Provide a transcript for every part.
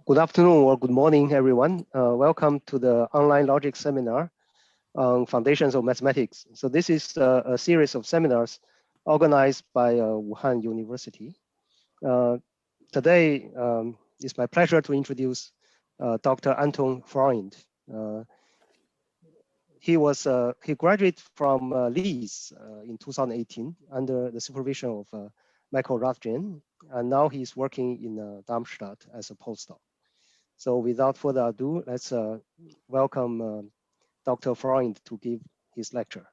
Good afternoon or good morning, everyone. Welcome to the online logic seminar on foundations of mathematics. So this is a series of seminars organized by Wuhan University. Today, it's my pleasure to introduce Dr. Anton Freund. He graduated from Leeds in 2018 under the supervision of Michael Rathjen, and now he's working in Darmstadt as a postdoc. So without further ado, let's welcome Dr. Freund to give his lecture.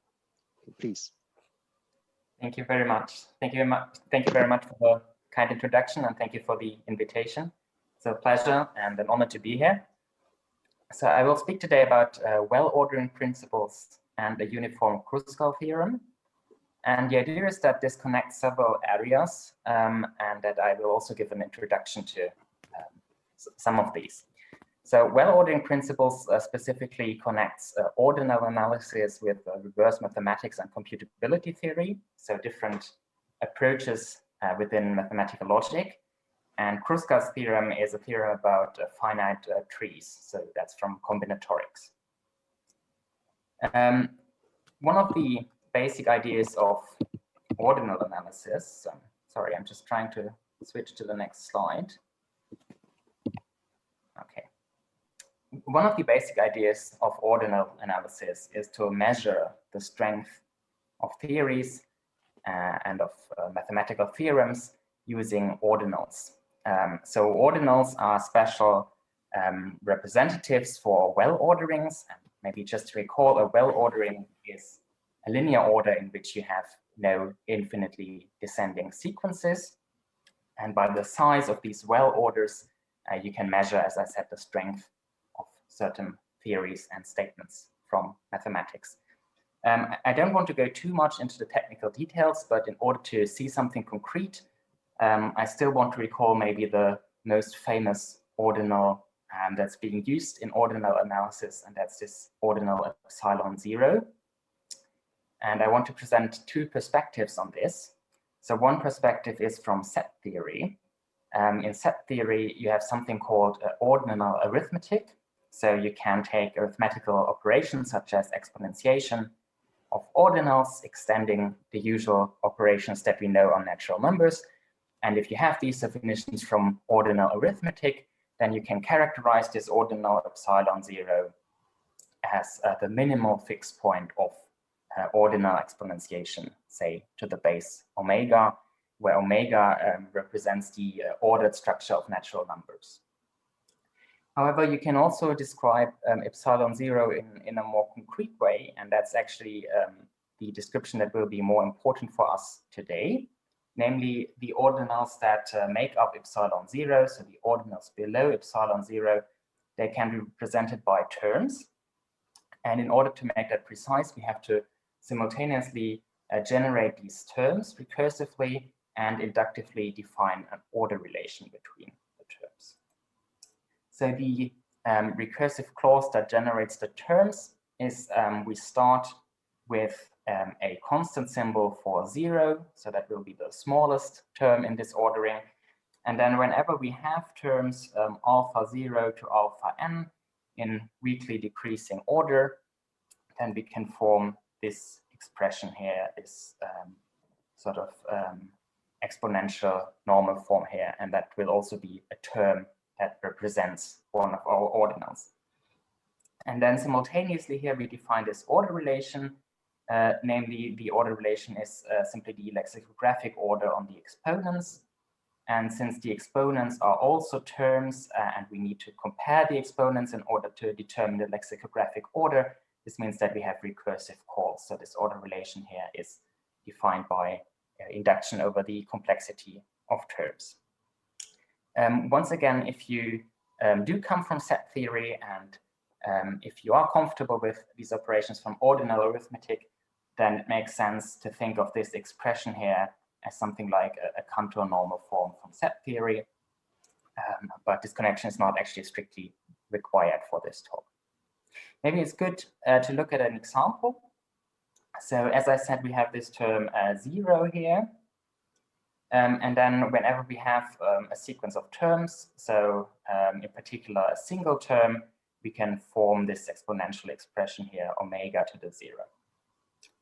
Please. Thank you very much. Thank you very much. Thank you very much for the kind introduction, and thank you for the invitation. It's a pleasure and an honor to be here. So I will speak today about well-ordering principles and the uniform Kruskal theorem. And the idea is that this connects several areas, and that I will also give an introduction to some of these. So well-ordering principles specifically connects ordinal analysis with reverse mathematics and computability theory, so different approaches within mathematical logic. And Kruskal's theorem is a theorem about finite trees, so that's from combinatorics. One of the basic ideas of ordinal analysis, sorry, I'm just trying to switch to the next slide. Okay. One of the basic ideas of ordinal analysis is to measure the strength of theories and of mathematical theorems using ordinals. So ordinals are special representatives for well-orderings. And maybe just to recall, a well-ordering is a linear order in which you have no infinitely descending sequences. And by the size of these well-orders, you can measure, as I said, the strength of certain theories and statements from mathematics. I don't want to go too much into the technical details, but in order to see something concrete, I still want to recall maybe the most famous ordinal that's being used in ordinal analysis, and that's this ordinal epsilon 0. And I want to present two perspectives on this. So one perspective is from set theory. In set theory, you have something called ordinal arithmetic. So you can take arithmetical operations such as exponentiation of ordinals, extending the usual operations that we know on natural numbers. And if you have these definitions from ordinal arithmetic, then you can characterize this ordinal epsilon 0 as the minimal fixed point of ordinal exponentiation, say to the base omega, where omega represents the ordered structure of natural numbers. However, you can also describe epsilon 0 in a more concrete way, and that's actually the description that will be more important for us today, namely the ordinals that make up epsilon 0, so the ordinals below epsilon 0, they can be represented by terms. And in order to make that precise, we have to simultaneously generate these terms recursively and inductively define an order relation between the terms. So the recursive clause that generates the terms is we start with a constant symbol for 0, so that will be the smallest term in this ordering. And then whenever we have terms alpha 0 to alpha n in weakly decreasing order, then we can form this expression here, this sort of exponential normal form here, and that will also be a term that represents one of our ordinals. And then simultaneously here we define this order relation, namely the order relation is simply the lexicographic order on the exponents. And since the exponents are also terms and we need to compare the exponents in order to determine the lexicographic order, this means that we have recursive calls. So this order relation here is defined by induction over the complexity of terms. Once again, if you do come from set theory and if you are comfortable with these operations from ordinal arithmetic, then it makes sense to think of this expression here as something like a Cantor normal form from set theory. But this connection is not actually strictly required for this talk. Maybe it's good to look at an example. So as I said, we have this term 0 here. And then whenever we have a sequence of terms, so in particular a single term, we can form this exponential expression here, omega to the 0.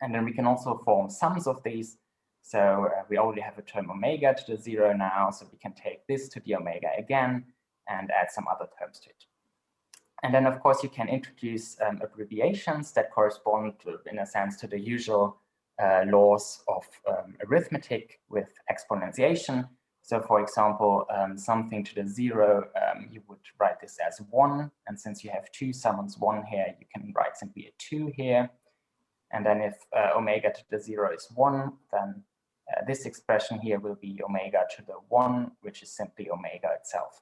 And then we can also form sums of these. So we already have a term omega to the 0 now, so we can take this to the omega again and add some other terms to it. And then, of course, you can introduce abbreviations that correspond to, in a sense, to the usual laws of arithmetic with exponentiation. So, for example, something to the 0, you would write this as 1. And since you have 2 summons 1 here, you can write simply a 2 here. And then if omega to the 0 is 1, then this expression here will be omega to the 1, which is simply omega itself.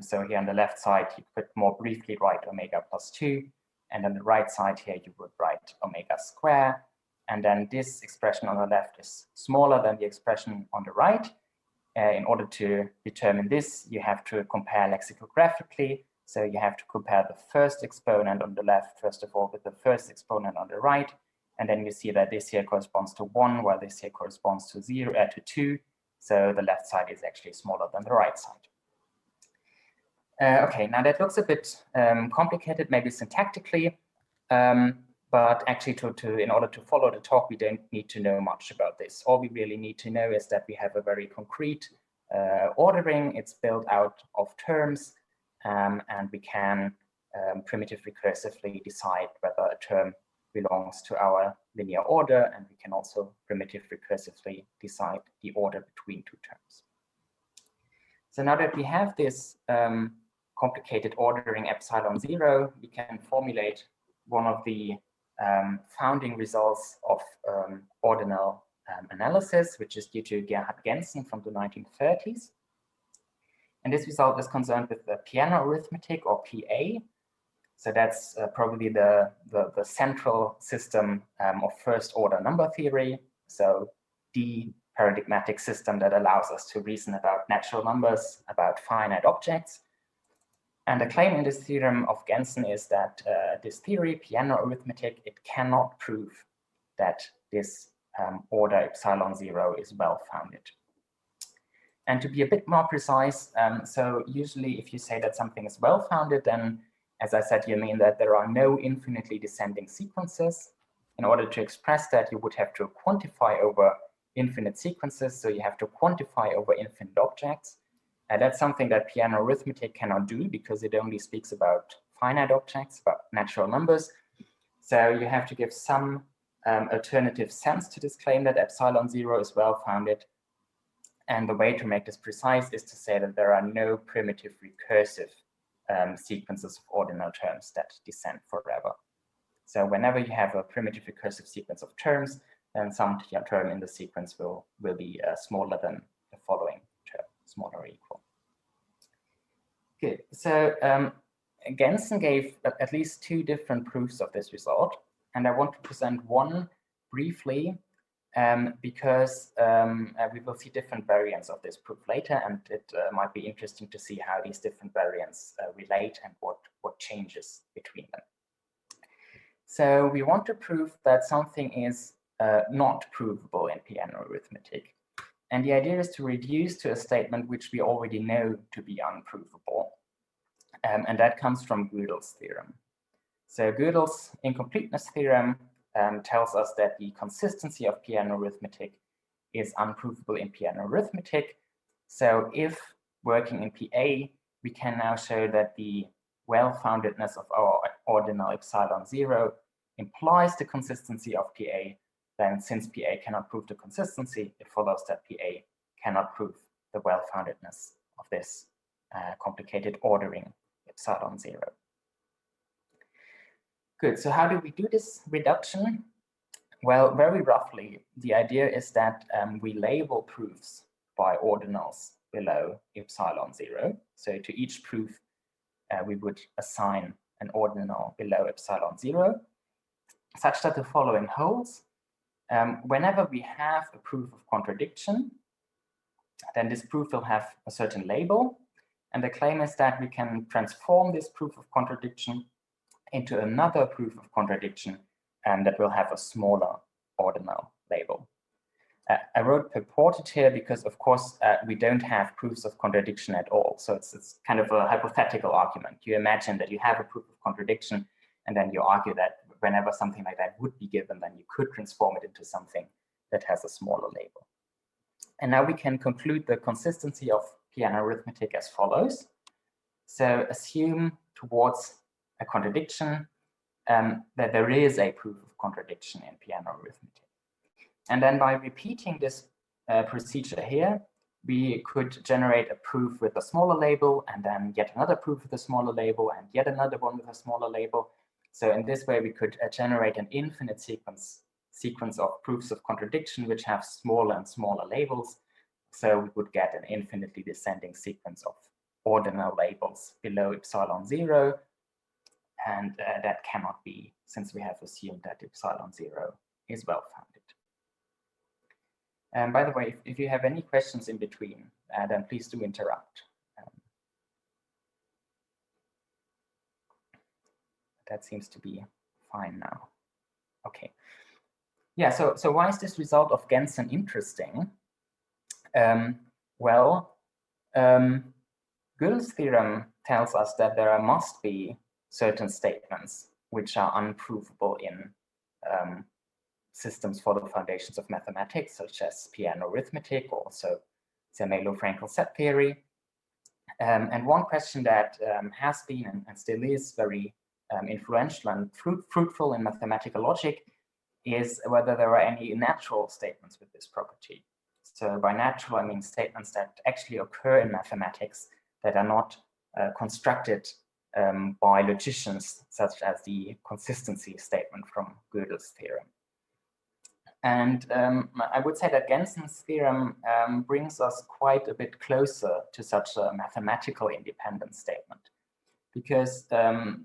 So here on the left side, you could more briefly write omega plus 2. And on the right side here, you would write omega square. And then this expression on the left is smaller than the expression on the right. In order to determine this, you have to compare lexicographically. So you have to compare the first exponent on the left, first of all, with the first exponent on the right. And then you see that this here corresponds to 1, while this here corresponds to 2. So the left side is actually smaller than the right side. Okay, now that looks a bit complicated, maybe syntactically, but actually in order to follow the talk, we don't need to know much about this. All we really need to know is that we have a very concrete ordering. It's built out of terms, and we can primitive recursively decide whether a term belongs to our linear order, and we can also primitive recursively decide the order between 2 terms. So now that we have this complicated ordering epsilon 0, we can formulate one of the founding results of ordinal analysis, which is due to Gerhard Gentzen from the 1930s. And this result is concerned with the piano arithmetic, or PA. So that's probably the central system of first order number theory. So the paradigmatic system that allows us to reason about natural numbers, about finite objects. And the claim in this theorem of Gentzen is that this theory, piano arithmetic, it cannot prove that this order epsilon 0 is well-founded. And to be a bit more precise, so usually if you say that something is well-founded, then, as I said, you mean that there are no infinitely descending sequences. In order to express that, you would have to quantify over infinite sequences, so you have to quantify over infinite objects. That's something that piano arithmetic cannot do because it only speaks about finite objects, about natural numbers. So you have to give some alternative sense to this claim that epsilon 0 is well-founded. And the way to make this precise is to say that there are no primitive recursive sequences of ordinal terms that descend forever. So whenever you have a primitive recursive sequence of terms, then some term in the sequence will be smaller than the following term, smaller or equal. Good. So Gentzen gave at least 2 different proofs of this result, and I want to present one briefly because we will see different variants of this proof later, and it might be interesting to see how these different variants relate and what changes between them. So we want to prove that something is not provable in piano arithmetic. And the idea is to reduce to a statement which we already know to be unprovable. And that comes from Gödel's theorem. So Gödel's incompleteness theorem tells us that the consistency of piano arithmetic is unprovable in piano arithmetic. So if working in PA, we can now show that the well-foundedness of our ordinal epsilon 0 implies the consistency of PA. Then since PA cannot prove the consistency, it follows that PA cannot prove the well-foundedness of this complicated ordering epsilon 0. Good, so how do we do this reduction? Well, very roughly, the idea is that we label proofs by ordinals below epsilon 0. So to each proof, we would assign an ordinal below epsilon 0, such that the following holds. Whenever we have a proof of contradiction, then this proof will have a certain label. And the claim is that we can transform this proof of contradiction into another proof of contradiction that will have a smaller ordinal label. I wrote purported here because, of course, we don't have proofs of contradiction at all. So it's kind of a hypothetical argument. You imagine that you have a proof of contradiction, and then you argue that whenever something like that would be given, then you could transform it into something that has a smaller label. And now we can conclude the consistency of piano arithmetic as follows. So assume towards a contradiction that there is a proof of contradiction in piano arithmetic. And then by repeating this procedure here, we could generate a proof with a smaller label, and then yet another proof with a smaller label, and yet another one with a smaller label. So in this way, we could generate an infinite sequence of proofs of contradiction, which have smaller and smaller labels. So we would get an infinitely descending sequence of ordinal labels below epsilon 0. And that cannot be, since we have assumed that epsilon 0 is well-founded. And by the way, if you have any questions in between, then please do interrupt. That seems to be fine now. Okay. Yeah, so why is this result of Gensen interesting? Well, Gödel's theorem tells us that there must be certain statements which are unprovable in systems for the foundations of mathematics, such as piano arithmetic, or also Zermelo-Fraenkel set theory. And one question that has been and still is very influential and fruitful in mathematical logic is whether there are any natural statements with this property. So by natural, I mean statements that actually occur in mathematics that are not constructed by logicians, such as the consistency statement from Gödel's theorem. And I would say that Gensen's theorem brings us quite a bit closer to such a mathematical independence statement, because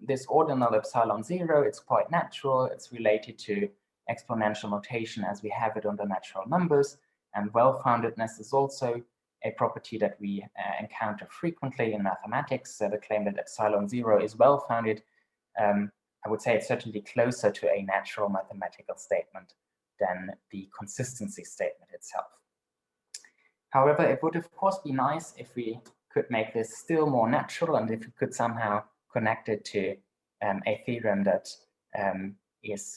this ordinal epsilon 0, it's quite natural. It's related to exponential notation as we have it under natural numbers, and well-foundedness is also a property that we encounter frequently in mathematics. So the claim that epsilon 0 is well-founded, I would say it's certainly closer to a natural mathematical statement than the consistency statement itself. However, it would of course be nice if we could make this still more natural, and if we could somehow connect it to a theorem that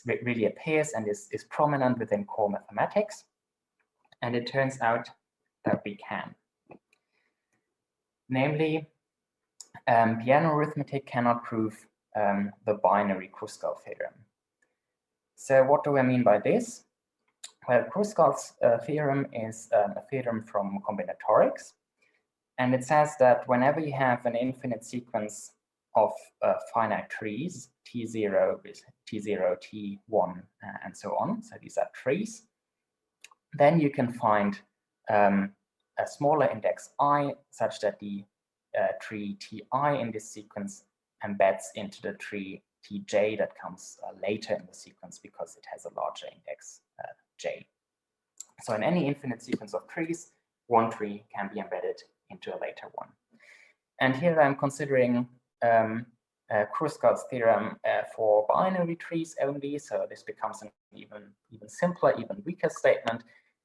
really appears and is prominent within core mathematics. And it turns out that we can. Namely, piano arithmetic cannot prove the binary Kruskal theorem. So what do I mean by this? Well, Kruskal's theorem is a theorem from combinatorics, and it says that whenever you have an infinite sequence of finite trees, T0 with T0, T1, and so on, so these are trees, then you can find a smaller index I such that the tree Ti in this sequence embeds into the tree Tj that comes later in the sequence because it has a larger index j. So in any infinite sequence of trees, one tree can be embedded into a later one. And here I'm considering Kruskal's theorem for binary trees only, so this becomes an even simpler, even weaker statement.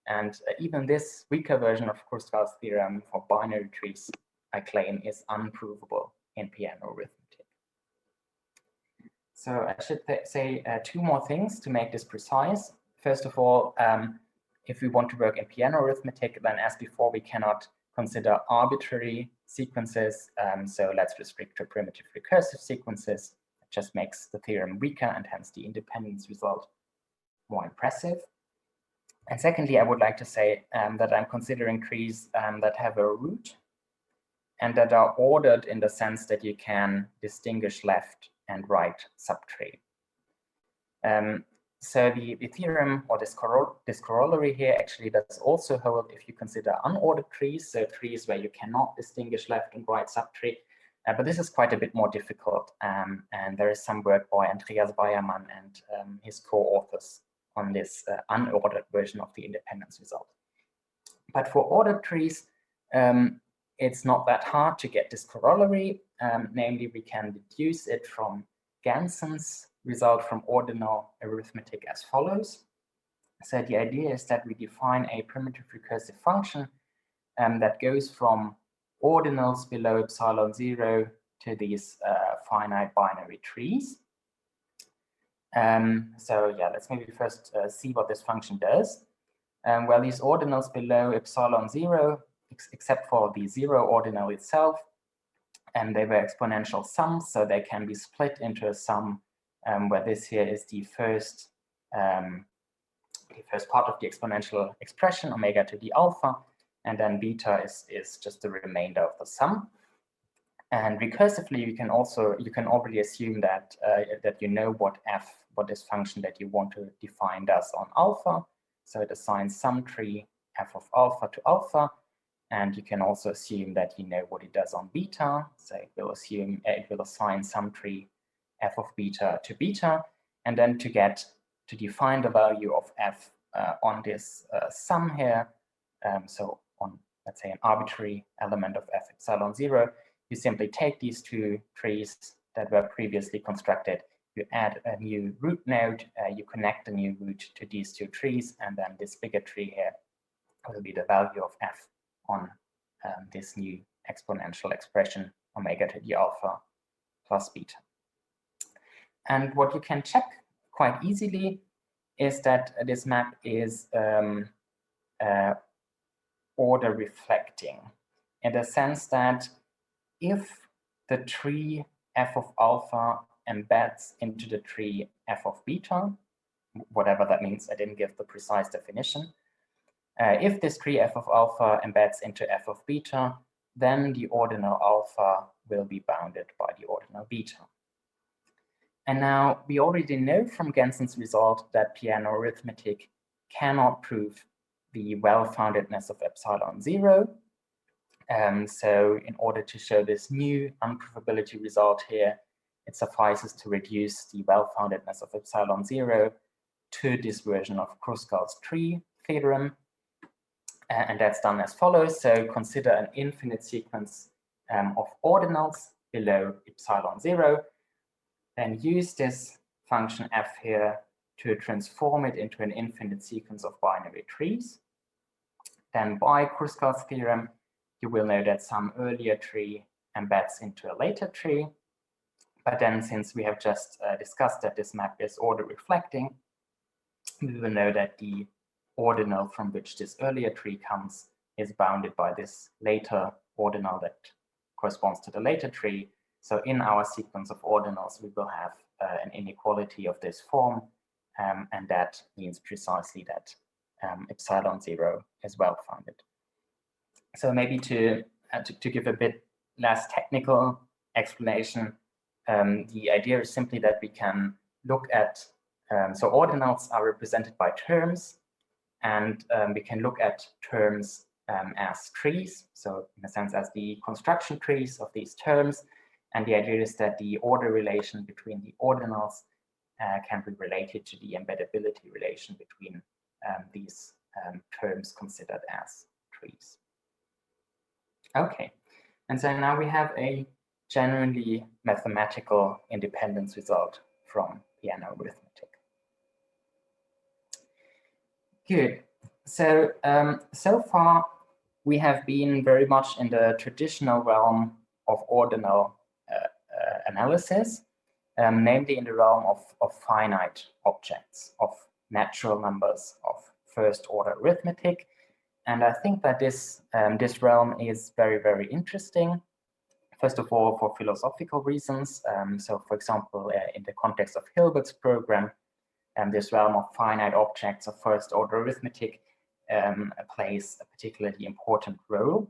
And even this weaker version of Kruskal's theorem for binary trees, I claim, is unprovable in piano arithmetic. So I should say two more things to make this precise. First of all, if we want to work in piano arithmetic, then as before, we cannot consider arbitrary sequences. So let's restrict to primitive recursive sequences. It just makes the theorem weaker and hence the independence result more impressive. And secondly, I would like to say that I'm considering trees that have a root and that are ordered in the sense that you can distinguish left and right subtree. So the theorem, or this corollary here, actually does also hold if you consider unordered trees, so trees where you cannot distinguish left and right subtree. But this is quite a bit more difficult, and there is some work by Andreas Weiermann and his co-authors on this unordered version of the independence result. But for ordered trees, it's not that hard to get this corollary. Namely, we can deduce it from Gensen's result from ordinal arithmetic as follows. So the idea is that we define a primitive recursive function that goes from ordinals below epsilon 0 to these finite binary trees. So yeah, let's maybe first see what this function does. Well, these ordinals below epsilon 0, except for the 0 ordinal itself, and they were exponential sums, so they can be split into a sum where this here is the first part of the exponential expression, omega to the alpha, and then beta is just the remainder of the sum. And recursively, you can already assume that that you know what this function that you want to define does on alpha. So it assigns some tree f of alpha to alpha, and you can also assume that you know what it does on beta. So it will assign some tree f of beta to beta, and then to define the value of f on this sum here. So on, let's say, an arbitrary element of f epsilon 0, you simply take these two trees that were previously constructed, you add a new root node, you connect a new root to these two trees, and then this bigger tree here will be the value of f on this new exponential expression, omega to the alpha plus beta. And what you can check quite easily is that this map is order reflecting, in the sense that if the tree f of alpha embeds into the tree f of beta, whatever that means, I didn't give the precise definition. If this tree f of alpha embeds into f of beta, then the ordinal alpha will be bounded by the ordinal beta. And now we already know from Gensen's result that piano arithmetic cannot prove the well-foundedness of epsilon 0. So in order to show this new unprovability result here, it suffices to reduce the well-foundedness of epsilon 0 to this version of Kruskal's tree theorem. And that's done as follows. So consider an infinite sequence of ordinals below epsilon 0, then use this function f here to transform it into an infinite sequence of binary trees. Then by Kruskal's theorem, you will know that some earlier tree embeds into a later tree. But then, since we have just discussed that this map is order reflecting, we will know that the ordinal from which this earlier tree comes is bounded by this later ordinal that corresponds to the later tree. So in our sequence of ordinals, we will have an inequality of this form, and that means precisely that epsilon 0 is well-founded. So maybe to give a bit less technical explanation, the idea is simply that we can look at, so ordinals are represented by terms, and we can look at terms as trees, so in a sense as the construction trees of these terms. And the idea is that the order relation between the ordinals can be related to the embeddability relation between these terms considered as trees. Okay, and so now we have a genuinely mathematical independence result from piano arithmetic. Good. So so far we have been very much in the traditional realm of ordinal analysis, namely in the realm of finite objects, of natural numbers, of first order arithmetic. And I think that this realm is very, very interesting. First of all, for philosophical reasons. So for example, in the context of Hilbert's program, this realm of finite objects of first order arithmetic plays a particularly important role,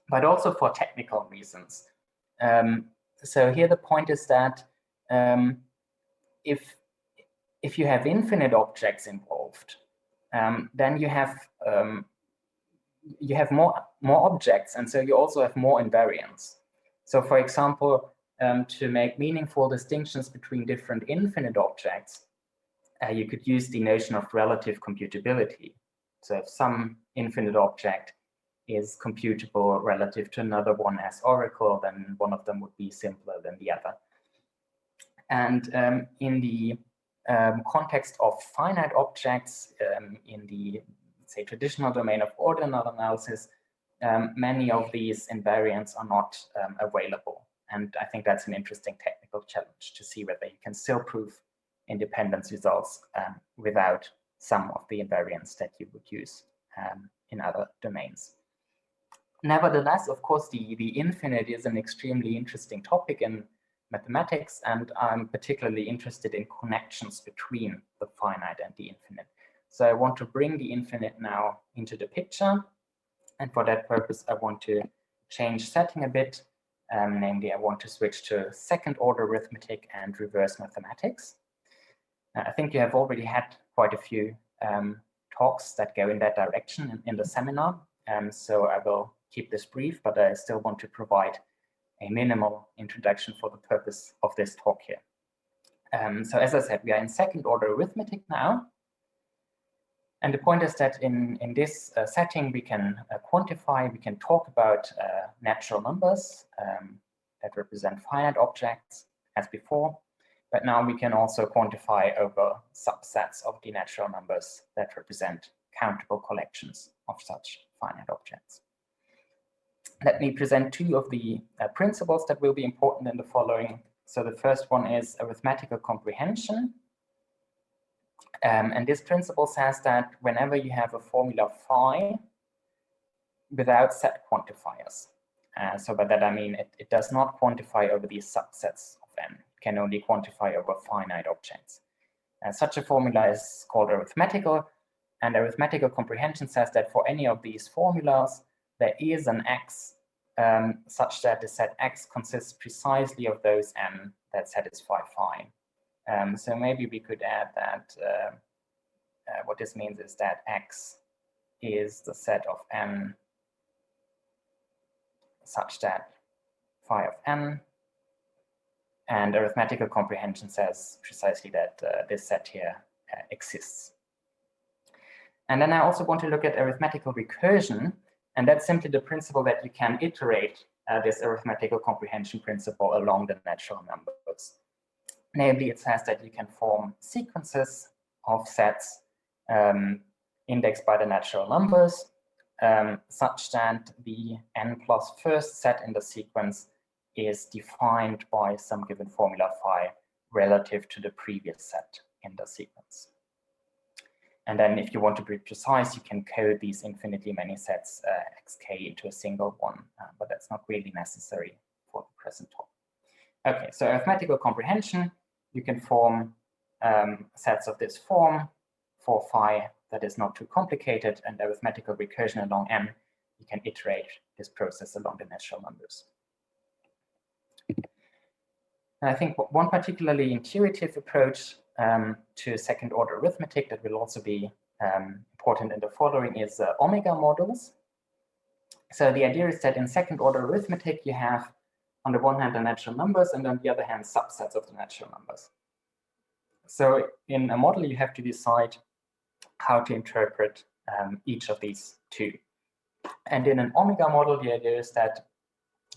but also for technical reasons. So here the point is that if you have infinite objects involved, then you have more objects, and so you also have more invariants. So for example, to make meaningful distinctions between different infinite objects, you could use the notion of relative computability. So if some infinite object is computable relative to another one as oracle, then one of them would be simpler than the other. And in the context of finite objects in the, say, traditional domain of ordinal analysis, many of these invariants are not available. And I think that's an interesting technical challenge to see whether you can still prove independence results without some of the invariants that you would use in other domains. Nevertheless, of course, the infinite is an extremely interesting topic in mathematics, and I'm particularly interested in connections between the finite and the infinite. So I want to bring the infinite now into the picture, and for that purpose, I want to change setting a bit. Namely, I want to switch to second order arithmetic and reverse mathematics. I think you have already had quite a few talks that go in that direction in the seminar. So I will keep this brief, but I still want to provide a minimal introduction for the purpose of this talk here. So as I said, we are in second order arithmetic now. And the point is that in this setting, we can quantify, we can talk about natural numbers that represent finite objects as before, but now we can also quantify over subsets of the natural numbers that represent countable collections of such finite objects. Let me present two of the principles that will be important in the following. So the first one is arithmetical comprehension. And this principle says that whenever you have a formula phi without set quantifiers, so by that I mean it does not quantify over these subsets of n, it can only quantify over finite objects. Such a formula is called arithmetical, and arithmetical comprehension says that for any of these formulas, there is an x such that the set x consists precisely of those n that satisfy phi. So maybe we could add that what this means is that x is the set of n such that phi of n, and arithmetical comprehension says precisely that this set here exists. And then I also want to look at arithmetical recursion, and that's simply the principle that you can iterate this arithmetical comprehension principle along the natural numbers. Namely, it says that you can form sequences of sets indexed by the natural numbers such that the n plus first set in the sequence is defined by some given formula phi relative to the previous set in the sequence. And then if you want to be precise, you can code these infinitely many sets xk into a single one, but that's not really necessary for the present talk. Okay, so arithmetical comprehension, you can form sets of this form for phi that is not too complicated, and arithmetical recursion along n, you can iterate this process along the natural numbers. And I think one particularly intuitive approach to second order arithmetic that will also be important in the following is omega models. So the idea is that in second order arithmetic, you have on the one hand the natural numbers, and on the other hand subsets of the natural numbers. So in a model, you have to decide how to interpret each of these two. And in an omega model, the idea is that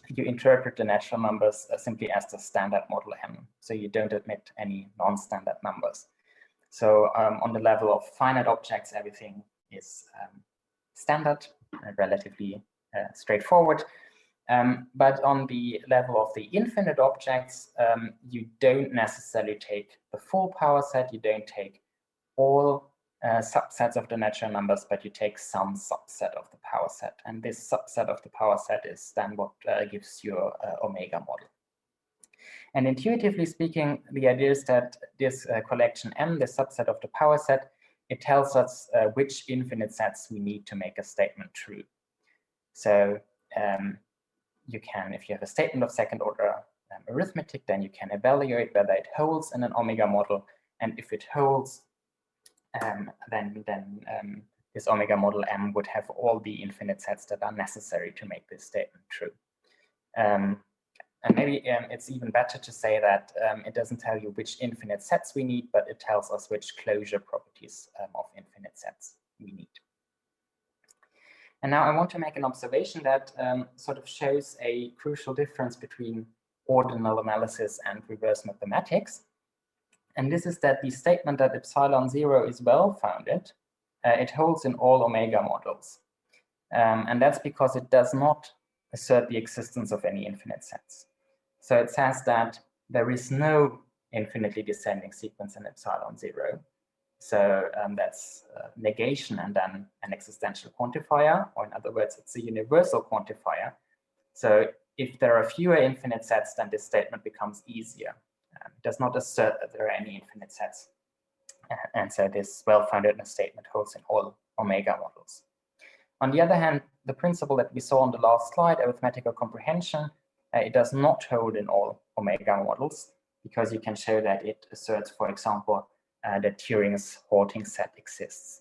you interpret the natural numbers simply as the standard model m. So you don't admit any non-standard numbers. So on the level of finite objects, everything is standard and relatively straightforward. But on the level of the infinite objects, you don't necessarily take the full power set, you don't take all subsets of the natural numbers, but you take some subset of the power set. And this subset of the power set is then what gives your omega model. And intuitively speaking, the idea is that this collection M, the subset of the power set, it tells us which infinite sets we need to make a statement true. So you can, if you have a statement of second order arithmetic, then you can evaluate whether it holds in an omega model. And if it holds, then this omega model M would have all the infinite sets that are necessary to make this statement true. And maybe it's even better to say that it doesn't tell you which infinite sets we need, but it tells us which closure properties of infinite sets we need. And now I want to make an observation that sort of shows a crucial difference between ordinal analysis and reverse mathematics. And this is that the statement that epsilon 0 is well-founded, it holds in all omega models. And that's because it does not assert the existence of any infinite sets. So it says that there is no infinitely descending sequence in epsilon 0. So that's negation and then an existential quantifier, or in other words, it's a universal quantifier. So if there are fewer infinite sets, then this statement becomes easier. It does not assert that there are any infinite sets. And so this well-foundedness statement holds in all omega models. On the other hand, the principle that we saw on the last slide, arithmetical comprehension, it does not hold in all omega models, because you can show that it asserts, for example, that Turing's halting set exists.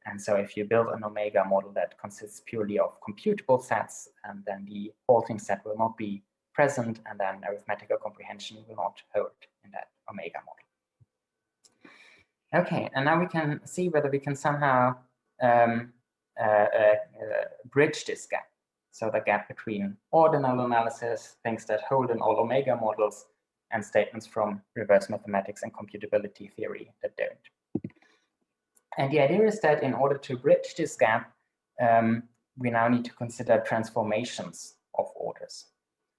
And so if you build an omega model that consists purely of computable sets, then the halting set will not be present, and then arithmetical comprehension will not hold in that omega model. Okay, and now we can see whether we can somehow bridge this gap. So the gap between ordinal analysis, things that hold in all omega models, and statements from reverse mathematics and computability theory that don't. And the idea is that in order to bridge this gap, we now need to consider transformations of orders.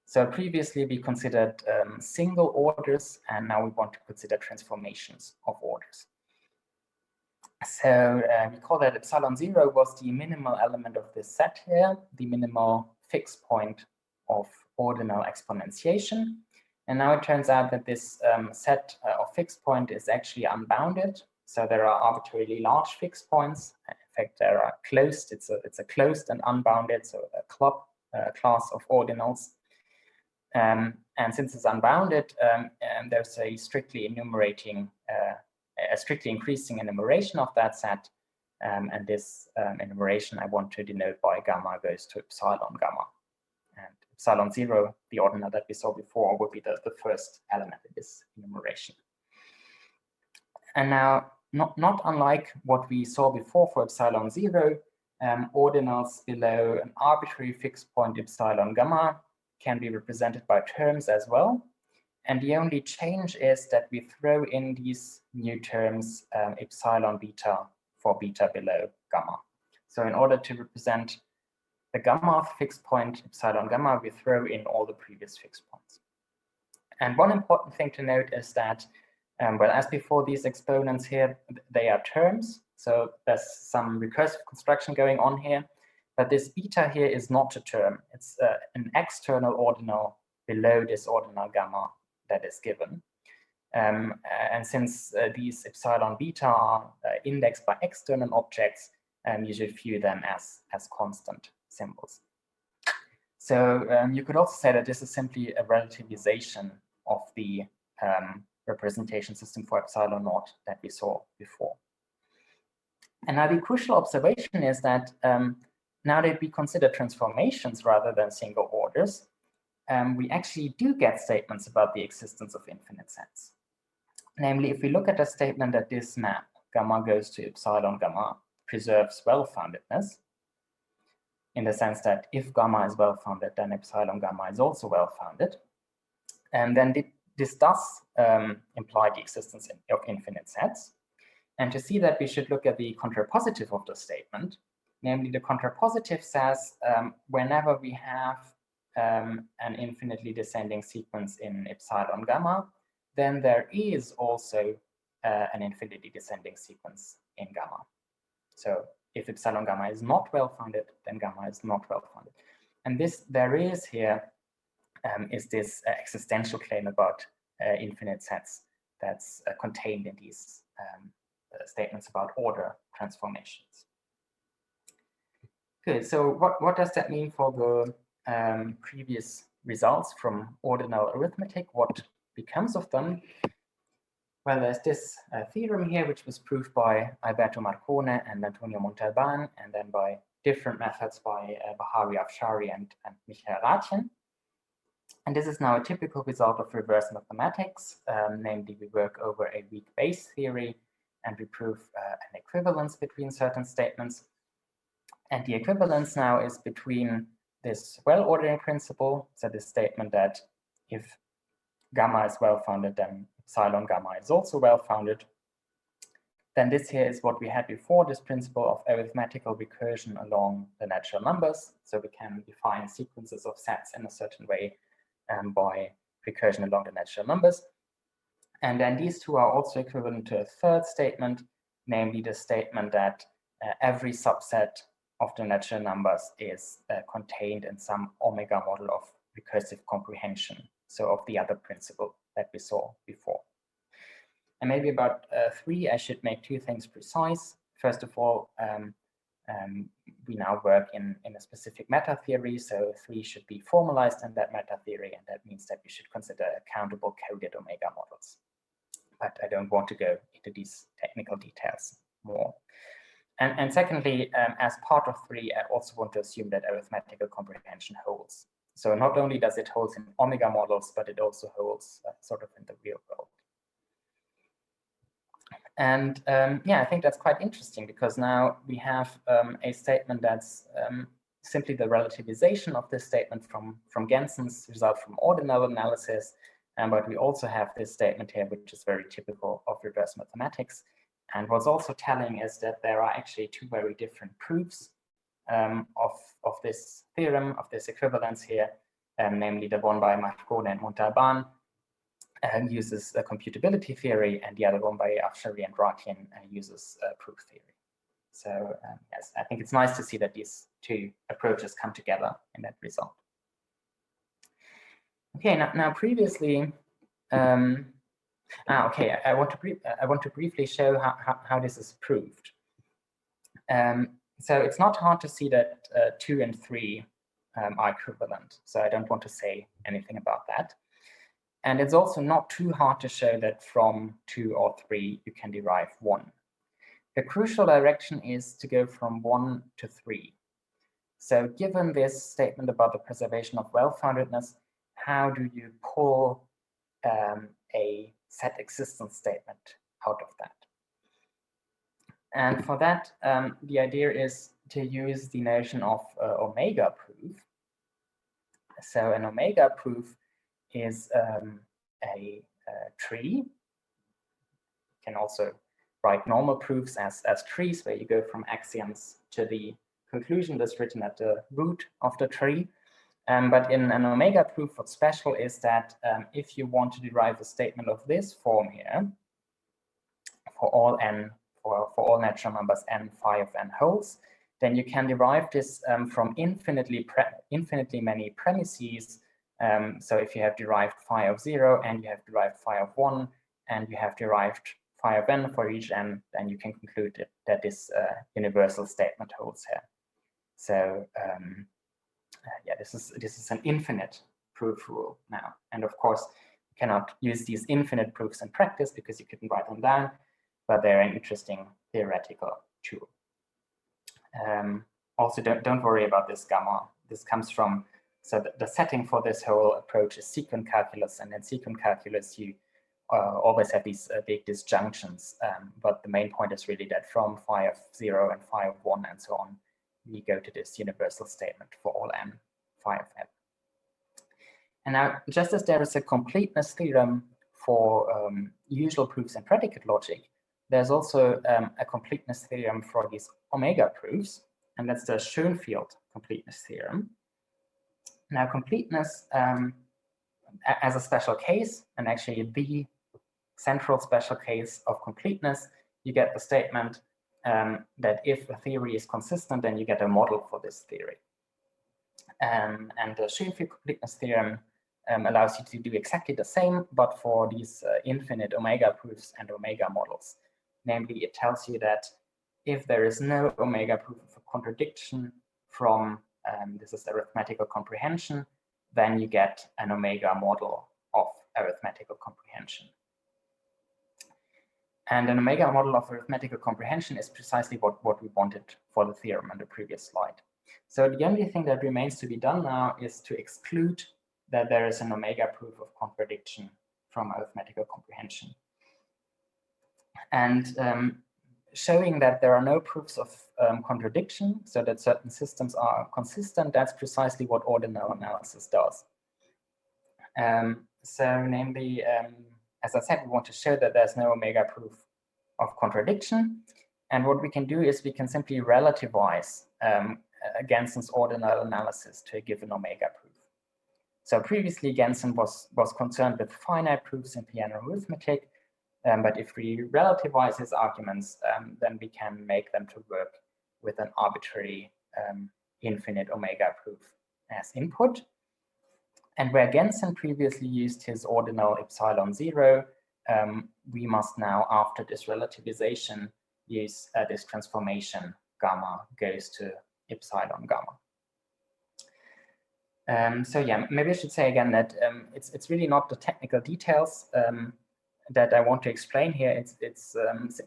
So previously we considered single orders, and now we want to consider transformations of orders. So we call that epsilon 0 was the minimal element of this set here, the minimal fixed point of ordinal exponentiation. And now it turns out that this set of fixed point is actually unbounded. So there are arbitrarily large fixed points. In fact, there are closed. It's a closed and unbounded, so a club class of ordinals. And since it's unbounded, there's a strictly enumerating, a strictly increasing enumeration of that set. And this enumeration I want to denote by gamma goes to epsilon gamma. And epsilon 0, the ordinal that we saw before, would be the first element in this enumeration. And now, not unlike what we saw before for epsilon 0, ordinals below an arbitrary fixed point epsilon gamma can be represented by terms as well. And the only change is that we throw in these new terms epsilon beta for beta below gamma. So in order to represent the gamma fixed point epsilon gamma, we throw in all the previous fixed points. And one important thing to note is that, well, as before, these exponents here, they are terms. So there's some recursive construction going on here. But this beta here is not a term. It's an external ordinal below this ordinal gamma that is given. And since these epsilon beta are indexed by external objects, you should view them as constant symbols. So you could also say that this is simply a relativization of the representation system for epsilon naught that we saw before. And now the crucial observation is that now that we consider transformations rather than single orders, we actually do get statements about the existence of infinite sets. Namely, if we look at a statement that this map, gamma goes to epsilon gamma, preserves well-foundedness, in the sense that if gamma is well-founded, then epsilon gamma is also well-founded. And then this does imply the existence of infinite sets. And to see that, we should look at the contrapositive of the statement. Namely, the contrapositive says whenever we have an infinitely descending sequence in epsilon gamma, then there is also an infinitely descending sequence in gamma. So if epsilon gamma is not well-founded, then gamma is not well-founded. And this there is here is this existential claim about infinite sets that's contained in these statements about order transformations. Good, so what does that mean for the previous results from ordinal arithmetic? What becomes of them? Well, there's this theorem here, which was proved by Alberto Marcone and Antonio Montalban, and then by different methods by Bahari Afshari and Michael Rathjen. And this is now a typical result of reverse mathematics. Namely, we work over a weak base theory, and we prove an equivalence between certain statements. And the equivalence now is between this well-ordering principle, so this statement that if gamma is well-founded, then psilon gamma is also well-founded, then this here is what we had before, this principle of arithmetical recursion along the natural numbers. So we can define sequences of sets in a certain way by recursion along the natural numbers. And then these two are also equivalent to a third statement, namely the statement that every subset of the natural numbers is contained in some omega model of recursive comprehension, so of the other principle that we saw before. And maybe about 3, I should make 2 things precise. First of all, we now work in a specific meta theory, so 3 should be formalized in that meta theory, and that means that we should consider countable coded omega models. But I don't want to go into these technical details more. And secondly, as part of 3, I also want to assume that arithmetical comprehension holds. So not only does it hold in omega models, but it also holds sort of in the real world. And yeah, I think that's quite interesting, because now we have a statement that's simply the relativization of this statement from Gensen's result from ordinal analysis. But we also have this statement here, which is very typical of reverse mathematics. And what's also telling is that there are actually 2 very different proofs of this theorem, of this equivalence here, namely the one by Marconi and Montalban uses a computability theory, and the other one by Afshari and Rathjen uses proof theory. So yes, I think it's nice to see that these 2 approaches come together in that result. Okay, now previously, okay, I want to briefly show how this is proved. So it's not hard to see that 2 and 3 are equivalent. So I don't want to say anything about that. And it's also not too hard to show that from 2 or 3 you can derive 1. The crucial direction is to go from 1 to 3. So given this statement about the preservation of well-foundedness, how do you pull a set existence statement out of that? And for that, the idea is to use the notion of omega proof. So an omega proof is a tree. You can also write normal proofs as trees, where you go from axioms to the conclusion that's written at the root of the tree. But in an omega proof, what's special is that if you want to derive a statement of this form here, for all n, for all natural numbers n, phi of n wholes, then you can derive this from infinitely many premises. So if you have derived phi of 0, and you have derived phi of 1, and you have derived phi of n for each n, then you can conclude that this universal statement holds here. So yeah, this is an infinite proof rule now. And of course, you cannot use these infinite proofs in practice because you couldn't write them down, but they're an interesting theoretical tool. Also, don't worry about this gamma. This comes from, so the setting for this whole approach is sequent calculus, and in sequent calculus, you always have these big disjunctions. But the main point is really that from phi of 0 and phi of 1 and so on, we go to this universal statement for all n, phi of n. And now, just as there is a completeness theorem for usual proofs in predicate logic, there's also a completeness theorem for these omega proofs, and that's the Schoenfield completeness theorem. Now, completeness as a special case, and actually the central special case of completeness, you get the statement that if a theory is consistent, then you get a model for this theory. And the Schoenfield completeness theorem allows you to do exactly the same, but for these infinite omega proofs and omega models. Namely, it tells you that if there is no omega proof of a contradiction from, this is arithmetical comprehension, then you get an omega model of arithmetical comprehension. And an omega model of arithmetical comprehension is precisely what we wanted for the theorem on the previous slide. So the only thing that remains to be done now is to exclude that there is an omega proof of contradiction from arithmetical comprehension. And showing that there are no proofs of contradiction, so that certain systems are consistent, that's precisely what ordinal analysis does. So namely, as I said, we want to show that there's no omega proof of contradiction. And what we can do is we can simply relativize Genson's ordinal analysis to a given omega proof. So previously, Genson was concerned with finite proofs in piano arithmetic, but if we relativize his arguments, then we can make them to work with an arbitrary infinite omega proof as input. And where Genson previously used his ordinal epsilon 0, we must now, after this relativization, use this transformation gamma goes to epsilon gamma. So yeah, maybe I should say again that it's really not the technical details that I want to explain here. It's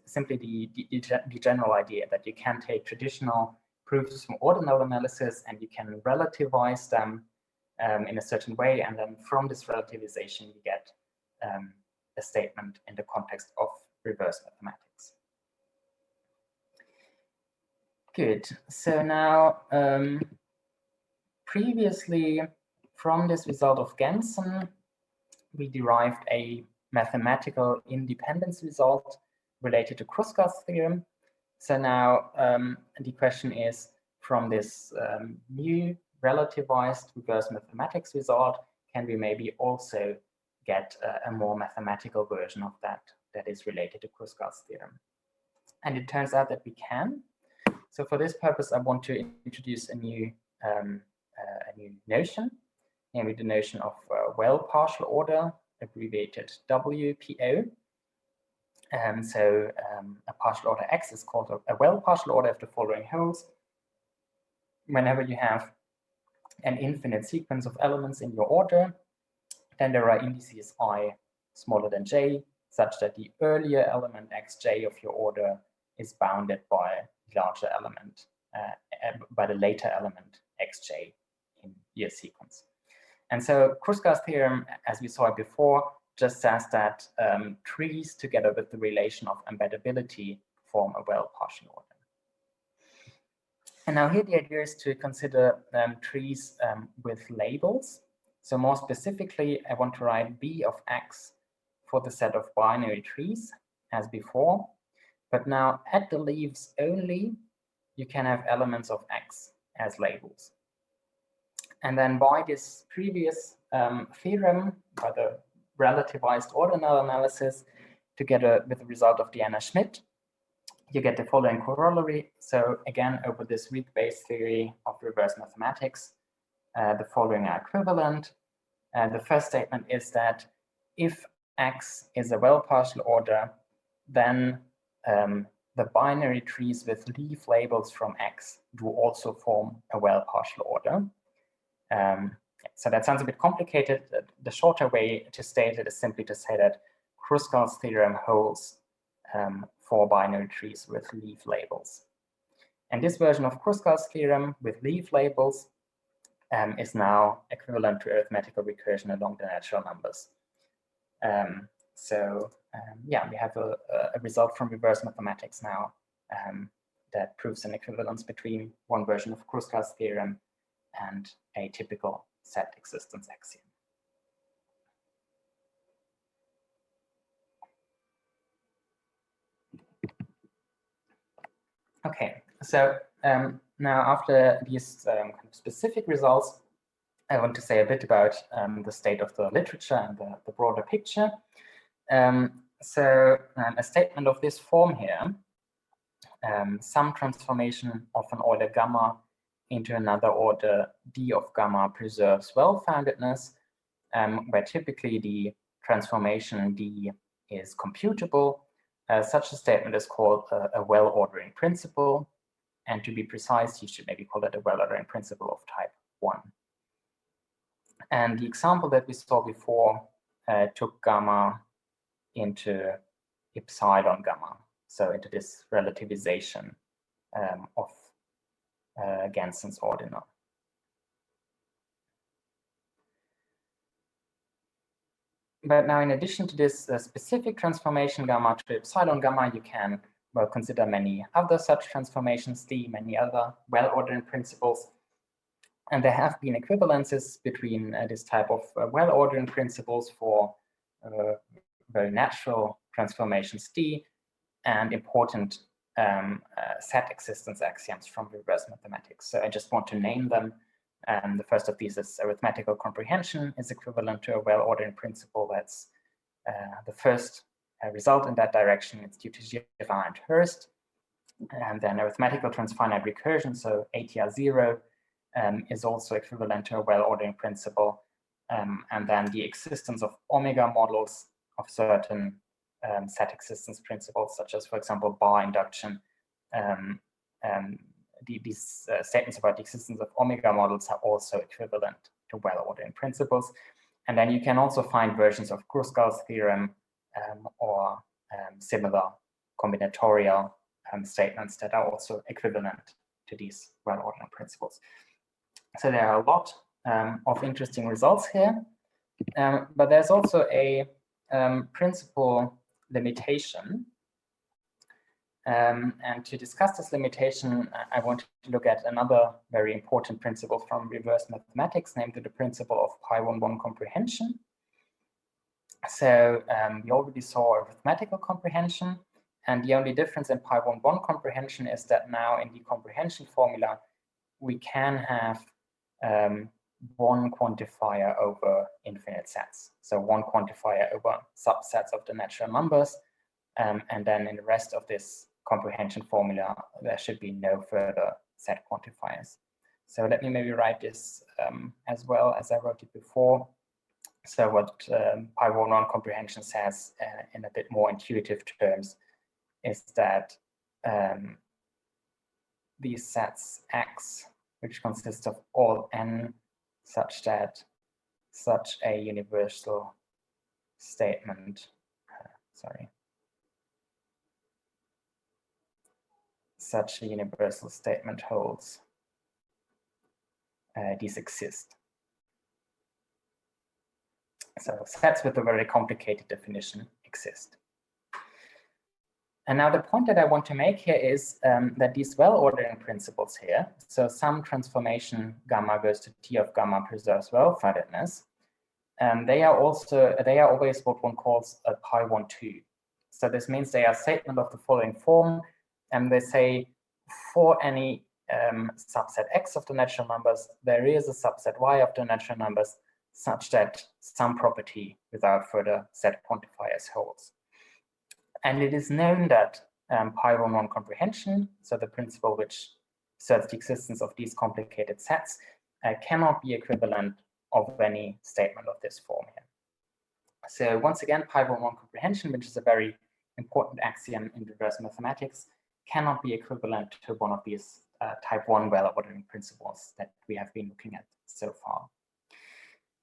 simply the general idea that you can take traditional proofs from ordinal analysis and you can relativize them in a certain way, and then from this relativization you get a statement in the context of reverse mathematics. Good. So now, previously, from this result of Genson, we derived a mathematical independence result related to Kruskal's theorem. So now the question is, from this new relativized reverse mathematics result, can we maybe also get a more mathematical version of that is related to Kruskal's theorem? And it turns out that we can. So for this purpose, I want to introduce a new notion, namely the notion of well partial order, abbreviated WPO. So a partial order X is called a well partial order of the following holds. Whenever you have an infinite sequence of elements in your order, then there are indices I smaller than j, such that the earlier element xj of your order is bounded by the larger element, by the later element xj in your sequence. And so Kruskal's theorem, as we saw it before, just says that trees together with the relation of embeddability form a well partial order. And now here the idea is to consider trees with labels. So more specifically, I want to write B of x for the set of binary trees as before. But now at the leaves only, you can have elements of x as labels. And then by this previous theorem, by the relativized ordinal analysis, together with the result of Diana-Schmidt, you get the following corollary. So again, over this weak-based theory of reverse mathematics, the following are equivalent. The first statement is that if x is a well partial order, then the binary trees with leaf labels from x do also form a well partial order. So that sounds a bit complicated. The shorter way to state it is simply to say that Kruskal's theorem holds for binary trees with leaf labels. And this version of Kruskal's theorem with leaf labels is now equivalent to arithmetical recursion along the natural numbers. Yeah, we have a result from reverse mathematics now that proves an equivalence between one version of Kruskal's theorem and a typical set existence axiom. Okay, so now after these kind of specific results, I want to say a bit about the state of the literature and the broader picture. So a statement of this form here, some transformation of an order gamma into another order d of gamma preserves well-foundedness, where typically the transformation d is computable. Such a statement is called a well-ordering principle. And to be precise, you should maybe call it a well-ordering principle of type 1. And the example that we saw before took gamma into epsilon gamma, so into this relativization of Genson's ordinal. But now, in addition to this specific transformation gamma to epsilon gamma, you can consider many other such transformations, many other well-ordering principles. And there have been equivalences between this type of well-ordering principles for very natural transformations D, and important set existence axioms from reverse mathematics. So I just want to name them. The first of these is arithmetical comprehension is equivalent to a well-ordered principle. That's the first result in that direction. It's due to Girard and Hurst. And then arithmetical transfinite recursion, so ATR0, is also equivalent to a well-ordered principle. And then the existence of omega models of certain set existence principles, such as, for example, bar induction. These statements about the existence of omega models are also equivalent to well-ordered principles. And then you can also find versions of Kruskal's theorem or similar combinatorial statements that are also equivalent to these well-ordered principles. So there are a lot of interesting results here, but there's also a principle limitation. And to discuss this limitation, I want to look at another very important principle from reverse mathematics, namely the principle of pi-1-1 comprehension. So we already saw arithmetical comprehension, and the only difference in pi-1-1 comprehension is that now in the comprehension formula, we can have one quantifier over infinite sets. So one quantifier over subsets of the natural numbers. And then in the rest of this comprehension formula, there should be no further set quantifiers. So let me maybe write this as well as I wrote it before. So what pi-1-1 comprehension says in a bit more intuitive terms is that these sets X, which consist of all n, such that such a universal statement, such a universal statement holds, these exist. So sets with a very complicated definition exist. And now the point that I want to make here is that these well-ordering principles here, so some transformation gamma goes to T of gamma preserves well-foundedness, they are always what one calls a pi-1-2. So this means they are a statement of the following form, and they say for any subset X of the natural numbers, there is a subset Y of the natural numbers such that some property without further set quantifiers holds. And it is known that pi-1-1 comprehension, so the principle which asserts the existence of these complicated sets, cannot be equivalent of any statement of this form here. So once again, pi-1-1 comprehension, which is a very important axiom in reverse mathematics, cannot be equivalent to one of these type 1 well-ordering principles that we have been looking at so far.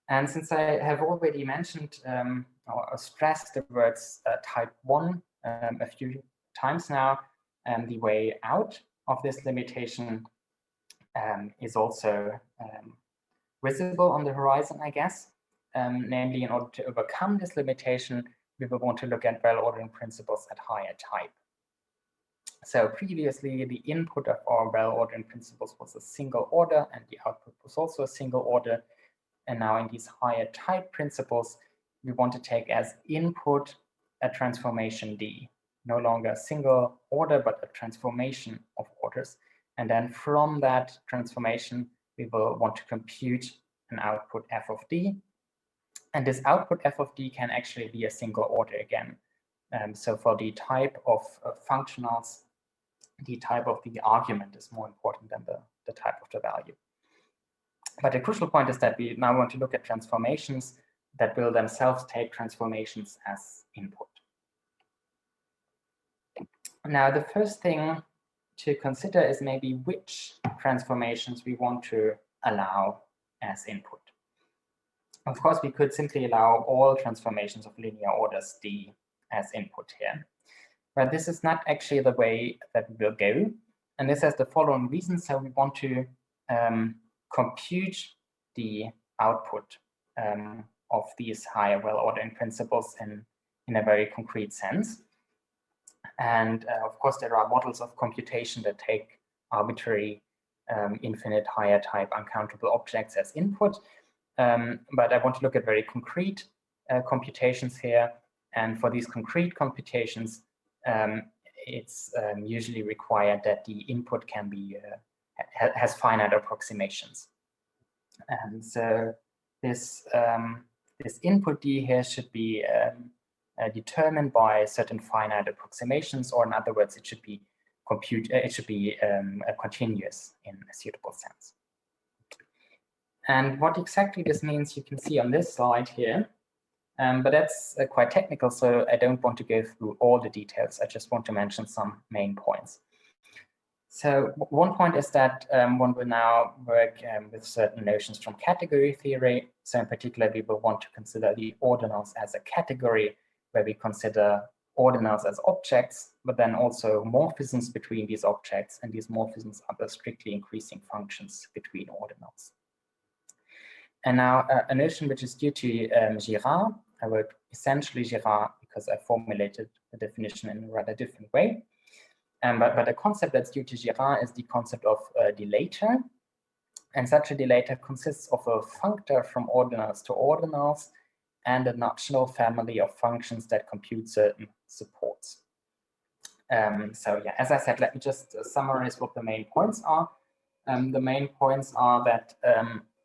And since I have already mentioned or stressed the words type 1 a few times now, the way out of this limitation is also visible on the horizon, I guess. Namely, in order to overcome this limitation, we will want to look at well-ordering principles at higher type. So previously, the input of our well-ordering principles was a single order, and the output was also a single order. And now in these higher type principles, we want to take as input a transformation D, no longer a single order, but a transformation of orders. And then from that transformation, we will want to compute an output f of D. And this output f of D can actually be a single order again. So for the type of functionals, the type of the argument is more important than the type of the value. But the crucial point is that we now want to look at transformations that will themselves take transformations as input. Now, the first thing to consider is maybe which transformations we want to allow as input. Of course, we could simply allow all transformations of linear orders D as input here. But this is not actually the way that we will go. And this has the following reasons. So we want to compute the output of these higher well-ordering principles in a very concrete sense. And of course, there are models of computation that take arbitrary, infinite, higher type, uncountable objects as input. But I want to look at very concrete computations here. And for these concrete computations, it's usually required that the input can be has finite approximations. And so this this input D here should be determined by certain finite approximations, or in other words, it should be continuous in a suitable sense. And what exactly this means, you can see on this slide here. But that's quite technical, so I don't want to go through all the details. I just want to mention some main points. So one point is that one will now work with certain notions from category theory. So in particular, we will want to consider the ordinals as a category, where we consider ordinals as objects, but then also morphisms between these objects, and these morphisms are the strictly increasing functions between ordinals. And now a notion which is due to Girard. I wrote essentially Girard because I formulated the definition in a rather different way. But a concept that's due to Girard is the concept of delator. And such a delator consists of a functor from ordinals to ordinals and a natural family of functions that compute certain supports. So yeah, as I said, let me just summarize what the main points are. The main points are that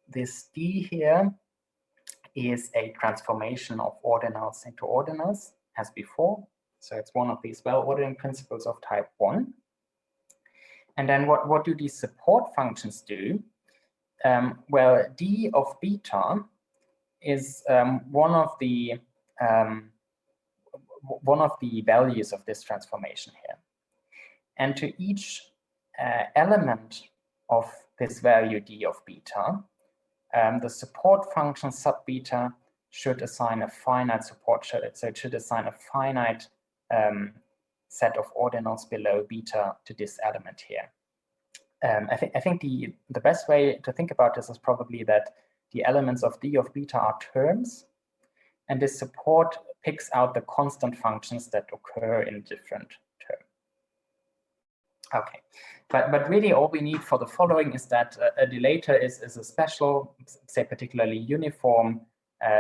this D here is a transformation of ordinals into ordinals as before. So it's one of these well-ordering principles of type 1. And then what do these support functions do? Well, D of beta is one of the values of this transformation here. And to each element of this value D of beta, the support function sub beta should assign a finite support, so it should assign a finite set of ordinals below beta to this element here. I think the best way to think about this is probably that the elements of D of beta are terms, and this support picks out the constant functions that occur in different terms. Okay, but really all we need for the following is that a delator is a special, say particularly uniform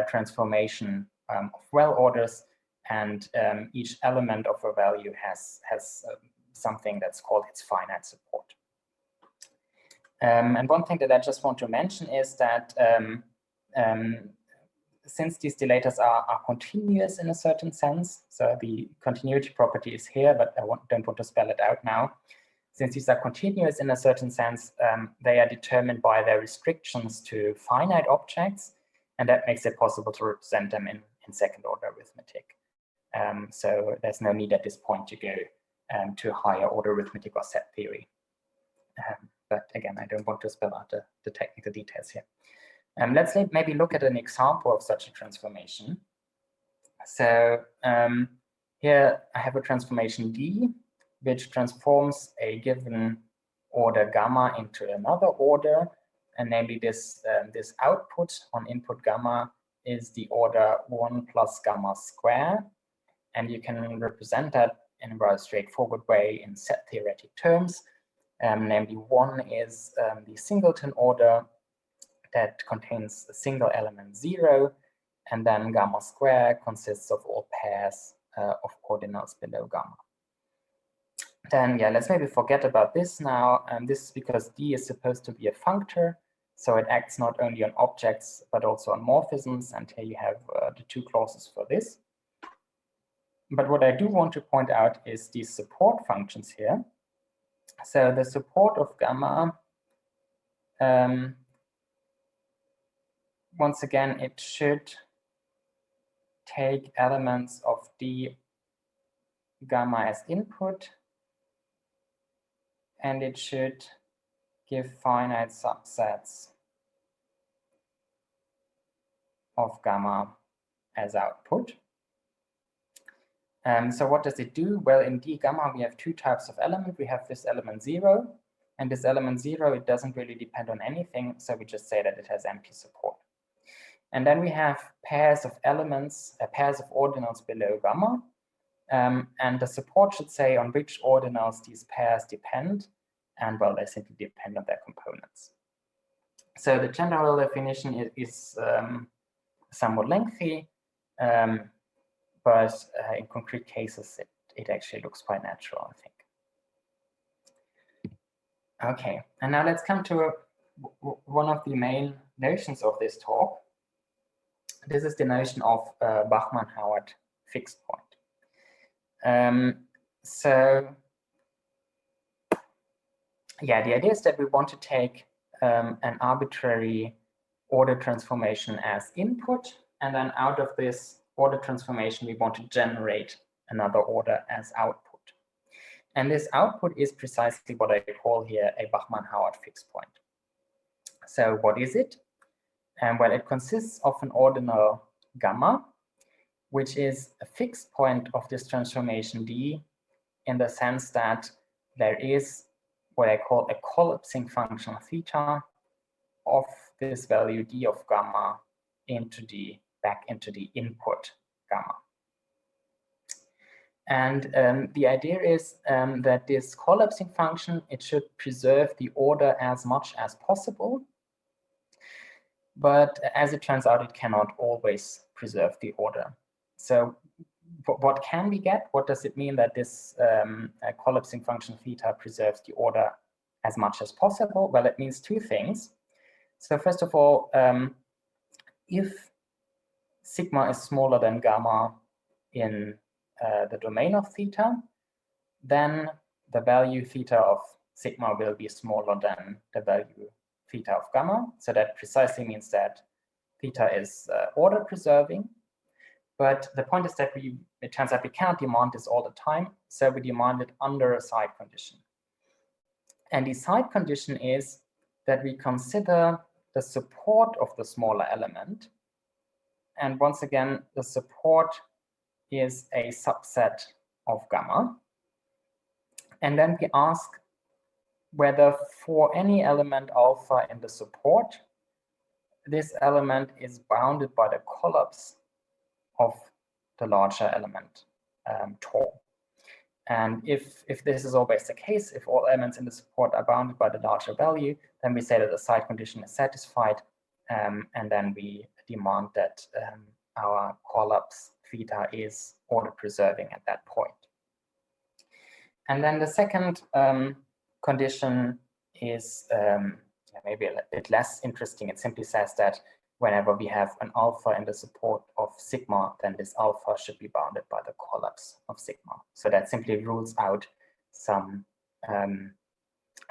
transformation of well orders, and each element of a value has something that's called its finite support. And one thing that I just want to mention is that since these delators are continuous in a certain sense, so the continuity property is here, but I don't want to spell it out now. Since these are continuous in a certain sense, they are determined by their restrictions to finite objects, and that makes it possible to represent them in second-order arithmetic. So there's no need at this point to go to higher order arithmetic or set theory. But again, I don't want to spell out the technical details here. Let's maybe look at an example of such a transformation. So here I have a transformation D, which transforms a given order gamma into another order, and namely this output on input gamma is the order 1 plus gamma square, and you can represent that in a rather straightforward way in set theoretic terms. Namely, 1 is the singleton order that contains a single element 0, and then gamma square consists of all pairs of ordinals below gamma. Then, yeah, let's maybe forget about this now. This is because D is supposed to be a functor, so it acts not only on objects, but also on morphisms, and here you have the two clauses for this. But what I do want to point out is these support functions here. So the support of gamma, once again, it should take elements of D gamma as input, and it should give finite subsets of gamma as output. So what does it do? Well, in D gamma, we have two types of element. We have this element 0, and this element 0, it doesn't really depend on anything, so we just say that it has empty support. And then we have pairs of elements, pairs of ordinals below gamma, and the support should say on which ordinals these pairs depend, and well, they simply depend on their components. So the general definition is somewhat lengthy, but in concrete cases, it actually looks quite natural, I think. Okay, and now let's come to one of the main notions of this talk. This is the notion of Bachmann-Howard fixed point. So yeah, the idea is that we want to take an arbitrary order transformation as input, and then out of this order transformation, we want to generate another order as output. And this output is precisely what I call here a Bachmann-Howard fixed point. So what is it? Well, it consists of an ordinal gamma, which is a fixed point of this transformation D, in the sense that there is what I call a collapsing function theta of this value D of gamma back into the input gamma. And the idea is that this collapsing function, it should preserve the order as much as possible. But as it turns out, it cannot always preserve the order. So what can we get? What does it mean that this collapsing function theta preserves the order as much as possible? Well, it means two things. So first of all, if sigma is smaller than gamma in the domain of theta, then the value theta of sigma will be smaller than the value theta of gamma. So that precisely means that theta is order preserving. But the point is that it turns out we cannot demand this all the time. So we demand it under a side condition. And the side condition is that we consider the support of the smaller element. And once again, the support is a subset of gamma. And then we ask whether for any element alpha in the support, this element is bounded by the collapse of the larger element tau. And if this is always the case, if all elements in the support are bounded by the larger value, then we say that the side condition is satisfied, and then we demand that our collapse theta is order preserving at that point. And then the second condition is maybe a bit less interesting. It simply says that whenever we have an alpha in the support of sigma, then this alpha should be bounded by the collapse of sigma. So that simply rules out some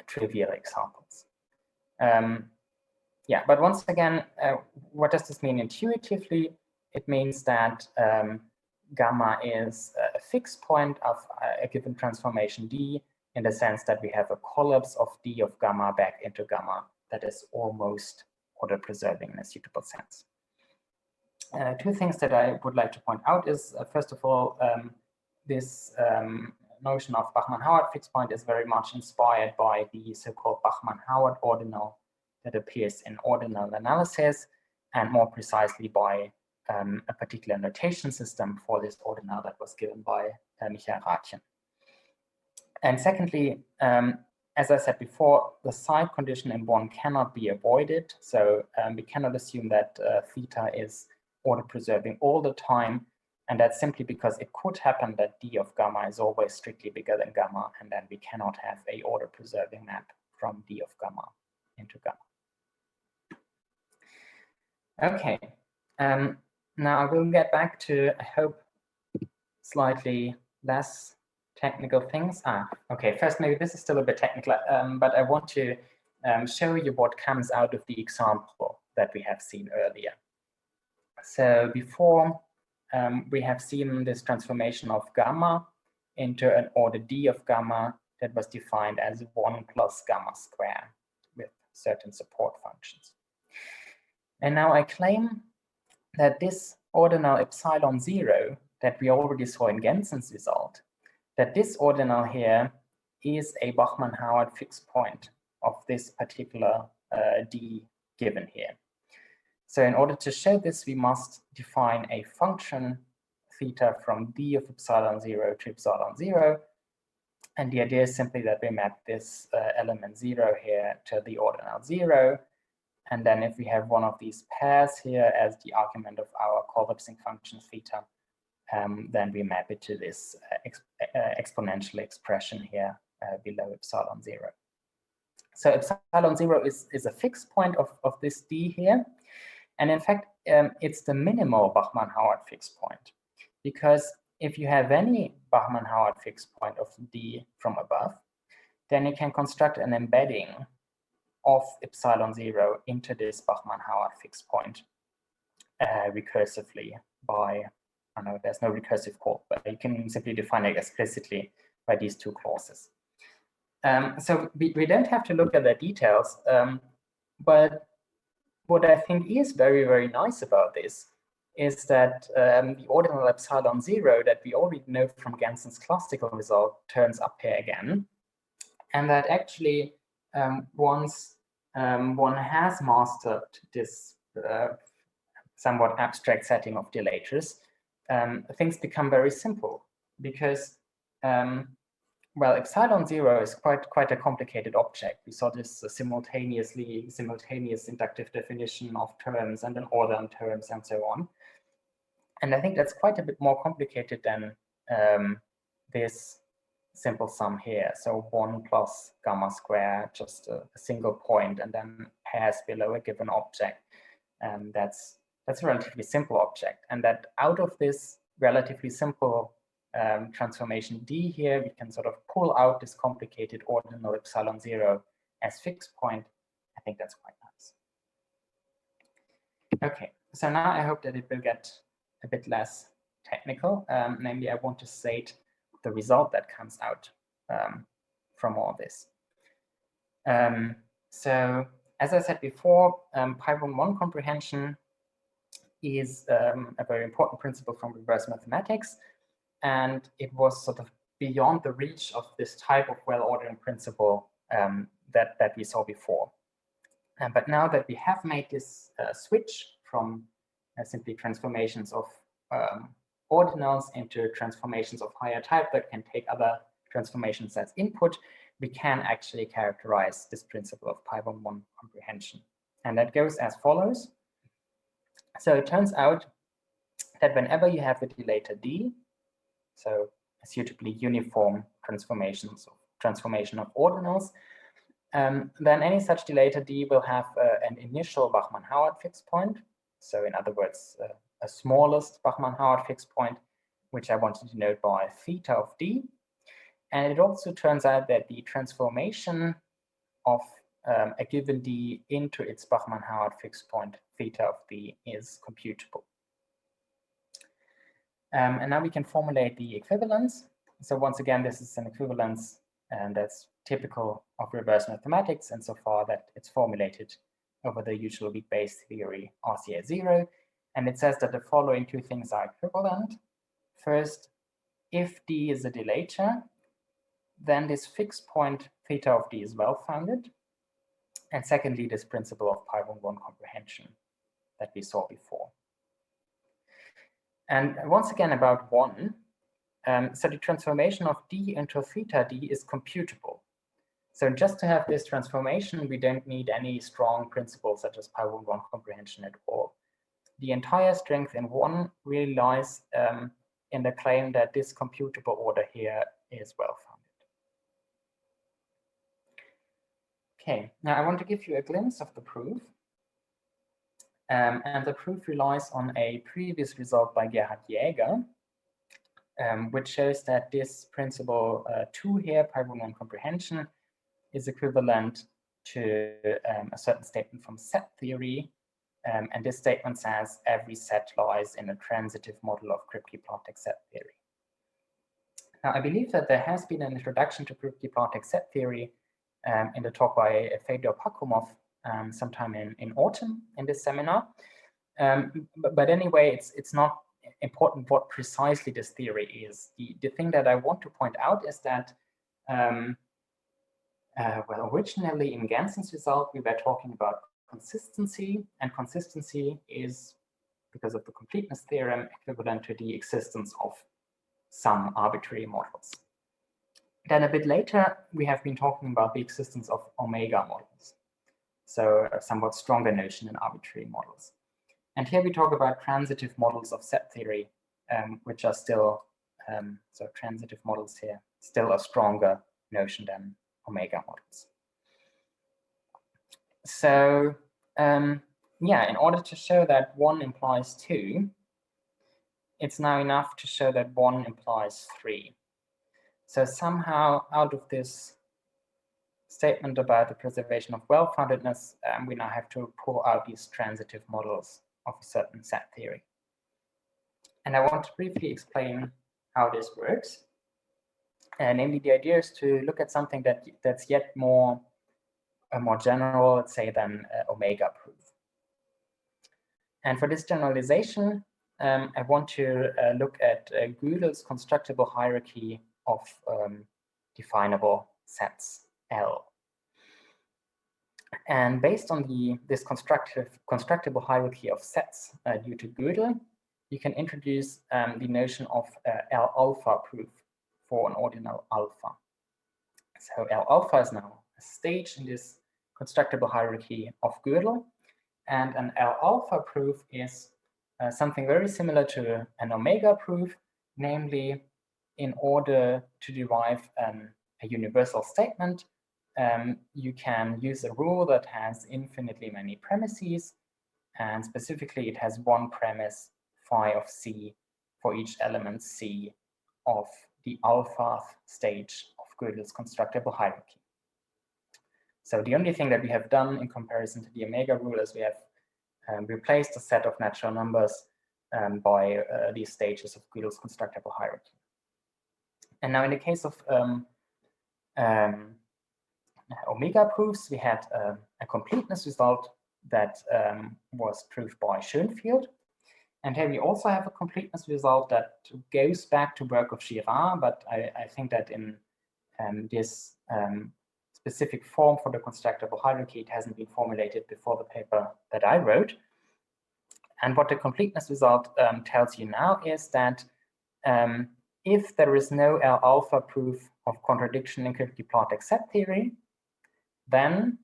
trivial examples. Yeah, but once again, what does this mean intuitively? It means that gamma is a fixed point of a given transformation D, in the sense that we have a collapse of D of gamma back into gamma that is almost order preserving in a suitable sense. Two things that I would like to point out is, first of all, this notion of Bachmann-Howard fixed point is very much inspired by the so-called Bachmann-Howard ordinal that appears in ordinal analysis, and more precisely by a particular notation system for this ordinal that was given by Rathjen. And secondly, as I said before, the side condition in one cannot be avoided. So we cannot assume that theta is order preserving all the time. And that's simply because it could happen that D of gamma is always strictly bigger than gamma, and then we cannot have a order preserving map from D of gamma into gamma. Okay, now I will get back to, I hope, slightly less technical things. Okay, first, maybe this is still a bit technical, but I want to show you what comes out of the example that we have seen earlier. So before, we have seen this transformation of gamma into an order D of gamma that was defined as 1 plus gamma square with certain support functions. And now I claim that this ordinal epsilon 0 that we already saw in Gensen's result, that this ordinal here is a Bachmann-Howard fixed point of this particular D given here. So in order to show this, we must define a function theta from D of epsilon 0 to epsilon 0. And the idea is simply that we map this element 0 here to the ordinal 0. And then if we have one of these pairs here as the argument of our collapsing function theta, then we map it to this exponential expression here below epsilon 0. So epsilon 0 is a fixed point of this d here. And in fact, it's the minimal Bachmann-Howard fixed point, because if you have any Bachmann-Howard fixed point of d from above, then you can construct an embedding of epsilon 0 into this Bachmann-Howard fixed point recursively by, I know there's no recursive call, but you can simply define it explicitly by these two clauses. So we don't have to look at the details, but what I think is very, very nice about this is that the ordinal epsilon 0 that we already know from Gansen's classical result turns up here again. And that actually, once one has mastered this somewhat abstract setting of delators, things become very simple, because well, epsilon 0 is quite a complicated object. We saw this simultaneous inductive definition of terms and an order on terms and so on. And I think that's quite a bit more complicated than this simple sum here. So 1 plus gamma squared, just a single point, and then pairs below a given object. That's a relatively simple object. And that out of this relatively simple transformation d here, we can sort of pull out this complicated ordinal epsilon 0 as fixed point. I think that's quite nice. Okay, so now I hope that it will get a bit less technical. Namely, I want to state the result that comes out from all this. So as I said before, Pi-1 comprehension is a very important principle from reverse mathematics. And it was sort of beyond the reach of this type of well-ordering principle that we saw before. But now that we have made this switch from simply transformations of ordinals into transformations of higher type that can take other transformations as input, we can actually characterize this principle of Pi-1 comprehension. And that goes as follows. So it turns out that whenever you have a delator d, so a suitably uniform transformation of ordinals, then any such delator d will have an initial Bachmann-Howard fixed point. So in other words, a smallest Bachmann-Howard fixed point, which I want to denote by theta of d. And it also turns out that the transformation of a given d into its Bachmann-Howard fixed point theta of d is computable. And now we can formulate the equivalence. So once again, this is an equivalence that's typical of reverse mathematics, and so far that it's formulated over the usual weak base theory RCA0. And it says that the following two things are equivalent. First, if d is a delator, then this fixed point theta of d is well-founded. And secondly, this principle of Pi-1 comprehension that we saw before. And once again about 1, so the transformation of d into theta d is computable. So just to have this transformation, we don't need any strong principles such as Pi-1 comprehension at all. The entire strength in 1 really lies in the claim that this computable order here is well-founded. Okay, now I want to give you a glimpse of the proof. And the proof relies on a previous result by Gerhard Jäger, which shows that this principle 2 here, Pi-1 comprehension, is equivalent to a certain statement from set theory. And this statement says every set lies in a transitive model of Kripke-Platek set theory. Now, I believe that there has been an introduction to Kripke-Platek set theory in the talk by Fedor Pakhomov sometime in autumn in this seminar. But anyway, it's not important what precisely this theory is. The thing that I want to point out is that, well, originally in Gansen's result, we were talking about consistency, and consistency is, because of the completeness theorem, equivalent to the existence of some arbitrary models. Then a bit later, we have been talking about the existence of omega models. So a somewhat stronger notion in arbitrary models. And here we talk about transitive models of set theory which are still, so transitive models here, still a stronger notion than omega models. So yeah, in order to show that 1 implies 2, it's now enough to show that 1 implies 3. So somehow out of this statement about the preservation of well-foundedness, we now have to pull out these transitive models of a certain set theory. And I want to briefly explain how this works. Namely, the idea is to look at something that's yet more general, let's say, than omega proof. And for this generalization, I want to look at Gödel's constructible hierarchy of definable sets L. And based on this constructible hierarchy of sets due to Gödel, you can introduce the notion of L alpha proof for an ordinal alpha. So L alpha is now a stage in this constructible hierarchy of Gödel, and an L alpha proof is something very similar to an omega proof, namely, in order to derive a universal statement, you can use a rule that has infinitely many premises, and specifically it has one premise phi of c for each element c of the alpha stage of Gödel's constructible hierarchy. So the only thing that we have done in comparison to the omega rule is we have replaced a set of natural numbers by these stages of Gödel's constructible hierarchy. And now in the case of omega proofs, we had a completeness result that was proved by Schoenfield. And here we also have a completeness result that goes back to work of Girard, but I think that in this specific form for the constructible hierarchy, it hasn't been formulated before the paper that I wrote. And what the completeness result tells you now is that if there is no L alpha proof of contradiction in Kripke-Platek set theory, then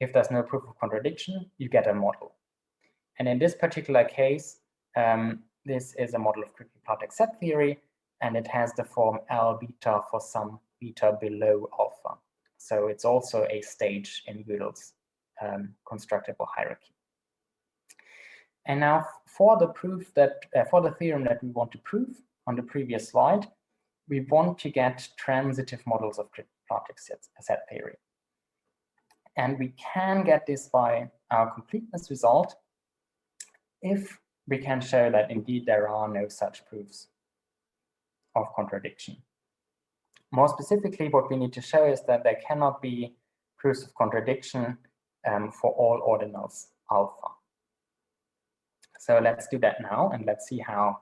if there's no proof of contradiction, you get a model. And in this particular case, this is a model of Kripke-Platek set theory, and it has the form L beta for some beta below alpha. So it's also a stage in Gödel's constructible hierarchy. And now for the proof that, for the theorem that we want to prove on the previous slide, we want to get transitive models of Kripke-Platek set theory. And we can get this by our completeness result if we can show that indeed there are no such proofs of contradiction. More specifically, what we need to show is that there cannot be proofs of contradiction for all ordinals alpha. So let's do that now, and let's see how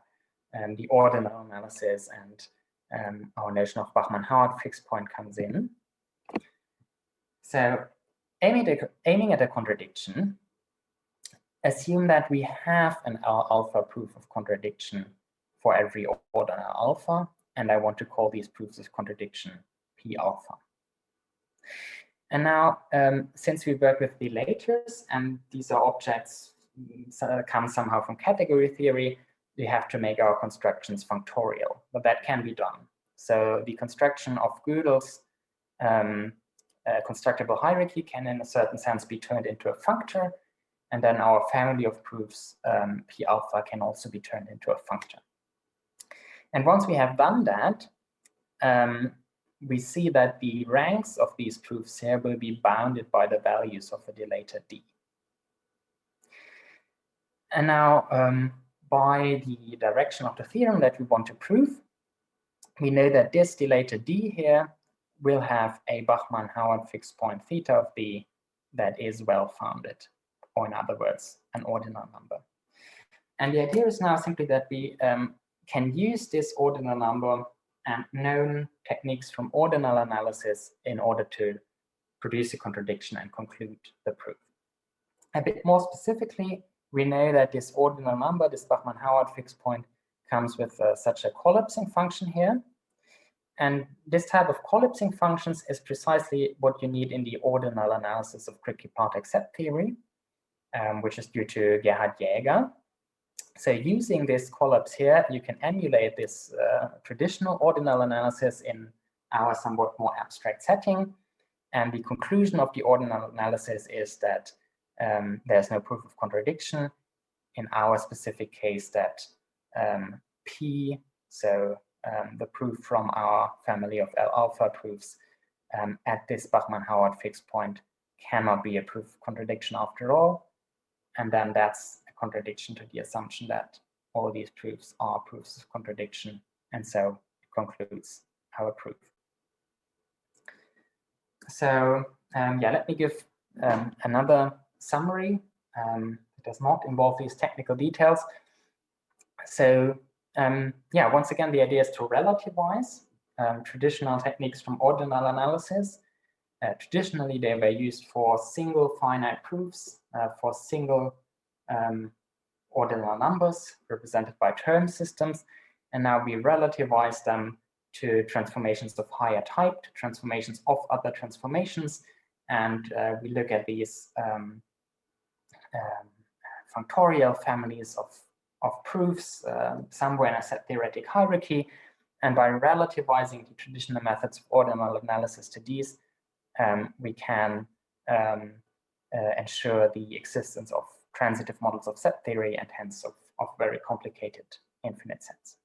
the ordinal analysis and our notion of Bachmann-Howard fixed point comes in. So aiming at a contradiction, assume that we have an alpha proof of contradiction for every ordinal alpha, and I want to call these proofs of contradiction P alpha. And now, since we work with relators, and these are objects come somehow from category theory, we have to make our constructions functorial, but that can be done. So the construction of Gödel's constructible hierarchy can in a certain sense be turned into a functor, and then our family of proofs P alpha can also be turned into a functor. And once we have done that, we see that the ranks of these proofs here will be bounded by the values of a delator D. And now, by the direction of the theorem that we want to prove, we know that this delator D here will have a Bachmann-Howard fixed point theta of B that is well-founded, or in other words, an ordinal number. And the idea is now simply that we can use this ordinal number and known techniques from ordinal analysis in order to produce a contradiction and conclude the proof. A bit more specifically, we know that this ordinal number, this Bachmann-Howard fixed point, comes with such a collapsing function here. And this type of collapsing functions is precisely what you need in the ordinal analysis of Kripke-Platek set theory, which is due to Gerhard Jäger. So using this collapse here, you can emulate this traditional ordinal analysis in our somewhat more abstract setting. And the conclusion of the ordinal analysis is that there's no proof of contradiction. In our specific case, that P, so the proof from our family of L alpha proofs at this Bachmann-Howard fixed point cannot be a proof of contradiction after all. And then that's a contradiction to the assumption that all these proofs are proofs of contradiction. And so it concludes our proof. So yeah, let me give another summary. It does not involve these technical details. So yeah, once again, the idea is to relativize traditional techniques from ordinal analysis. Traditionally, they were used for single finite proofs, for single ordinal numbers represented by term systems. And now we relativize them to transformations of higher type, to transformations of other transformations. And we look at these functorial families of proofs somewhere in a set theoretic hierarchy. And by relativizing the traditional methods of ordinal analysis to these, we can ensure the existence of transitive models of set theory and hence of very complicated infinite sets.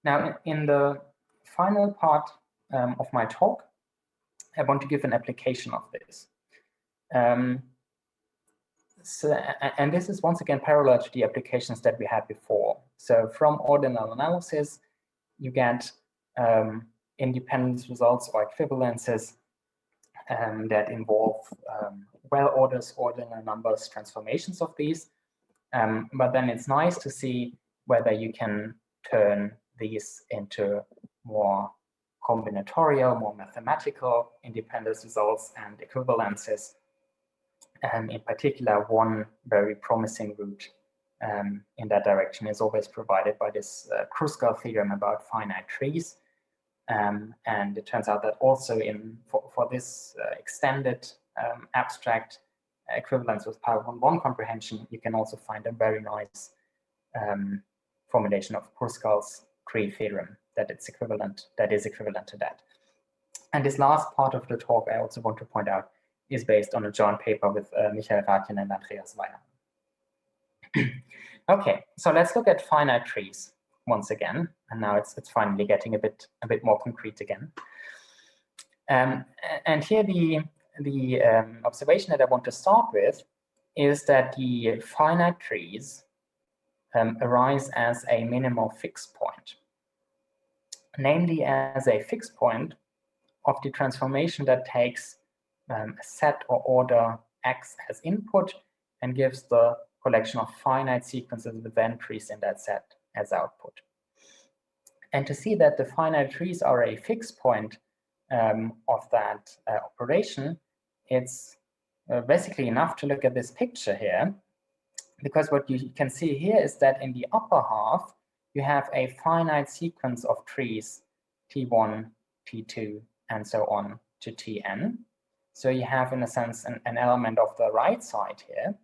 Now, in the final part of my talk, I want to give an application of this. And this is once again parallel to the applications that we had before. So from ordinal analysis, you get independence results or equivalences that involve well-ordered ordinal numbers transformations of these. But then it's nice to see whether you can turn these into more combinatorial, more mathematical independence results and equivalences. And in particular, one very promising route in that direction is always provided by this Kruskal theorem about finite trees. And it turns out that also for this extended abstract equivalence with power 1-1 comprehension, you can also find a very nice formulation of Kruskal's tree theorem that is equivalent to that. And this last part of the talk, I also want to point out, is based on a joint paper with Michael Rathjen and Andreas Weiermann. Okay, so let's look at finite trees once again, and now it's finally getting a bit more concrete again. And here the observation that I want to start with is that the finite trees arise as a minimal fixed point, namely as a fixed point of the transformation that takes a set or order X as input and gives the collection of finite sequences with entries in that set as output. And to see that the finite trees are a fixed point of that operation, it's basically enough to look at this picture here, because what you can see here is that in the upper half, you have a finite sequence of trees, T1, T2, and so on to Tn. So you have, in a sense, an element of the right side here,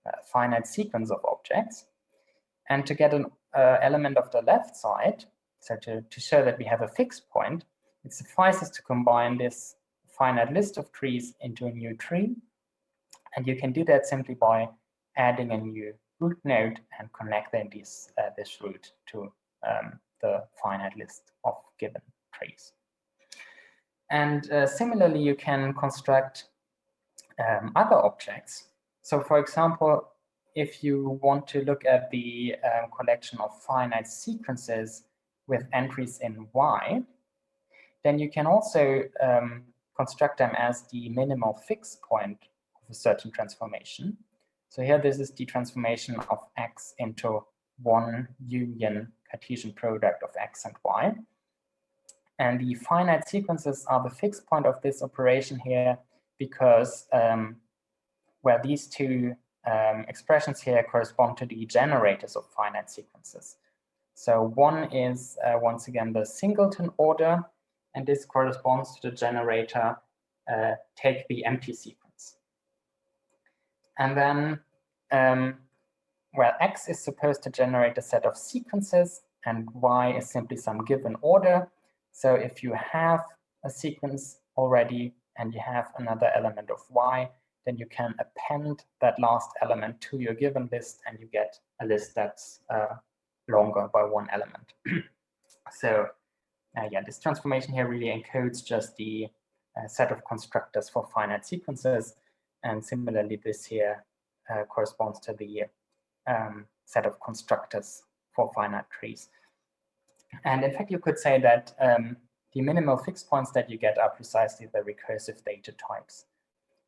a finite sequence of objects. And to get an element of the left side, so to show that we have a fixed point, it suffices to combine this finite list of trees into a new tree. And you can do that simply by adding a new root node and connecting this root to the finite list of given trees. And similarly, you can construct other objects. So for example, if you want to look at the collection of finite sequences with entries in Y, then you can also construct them as the minimal fixed point of a certain transformation. So here, this is the transformation of X into one union Cartesian product of X and Y. And the finite sequences are the fixed point of this operation here because where these two expressions here correspond to the generators of finite sequences. So one is, once again, the singleton order, and this corresponds to the generator take the empty sequence. And then well, X is supposed to generate a set of sequences, and Y is simply some given order. So if you have a sequence already and you have another element of Y, then you can append that last element to your given list, and you get a list that's longer by one element. So yeah, this transformation here really encodes just the set of constructors for finite sequences. And similarly, this here corresponds to the set of constructors for finite trees. And in fact, you could say that the minimal fixed points that you get are precisely the recursive data types.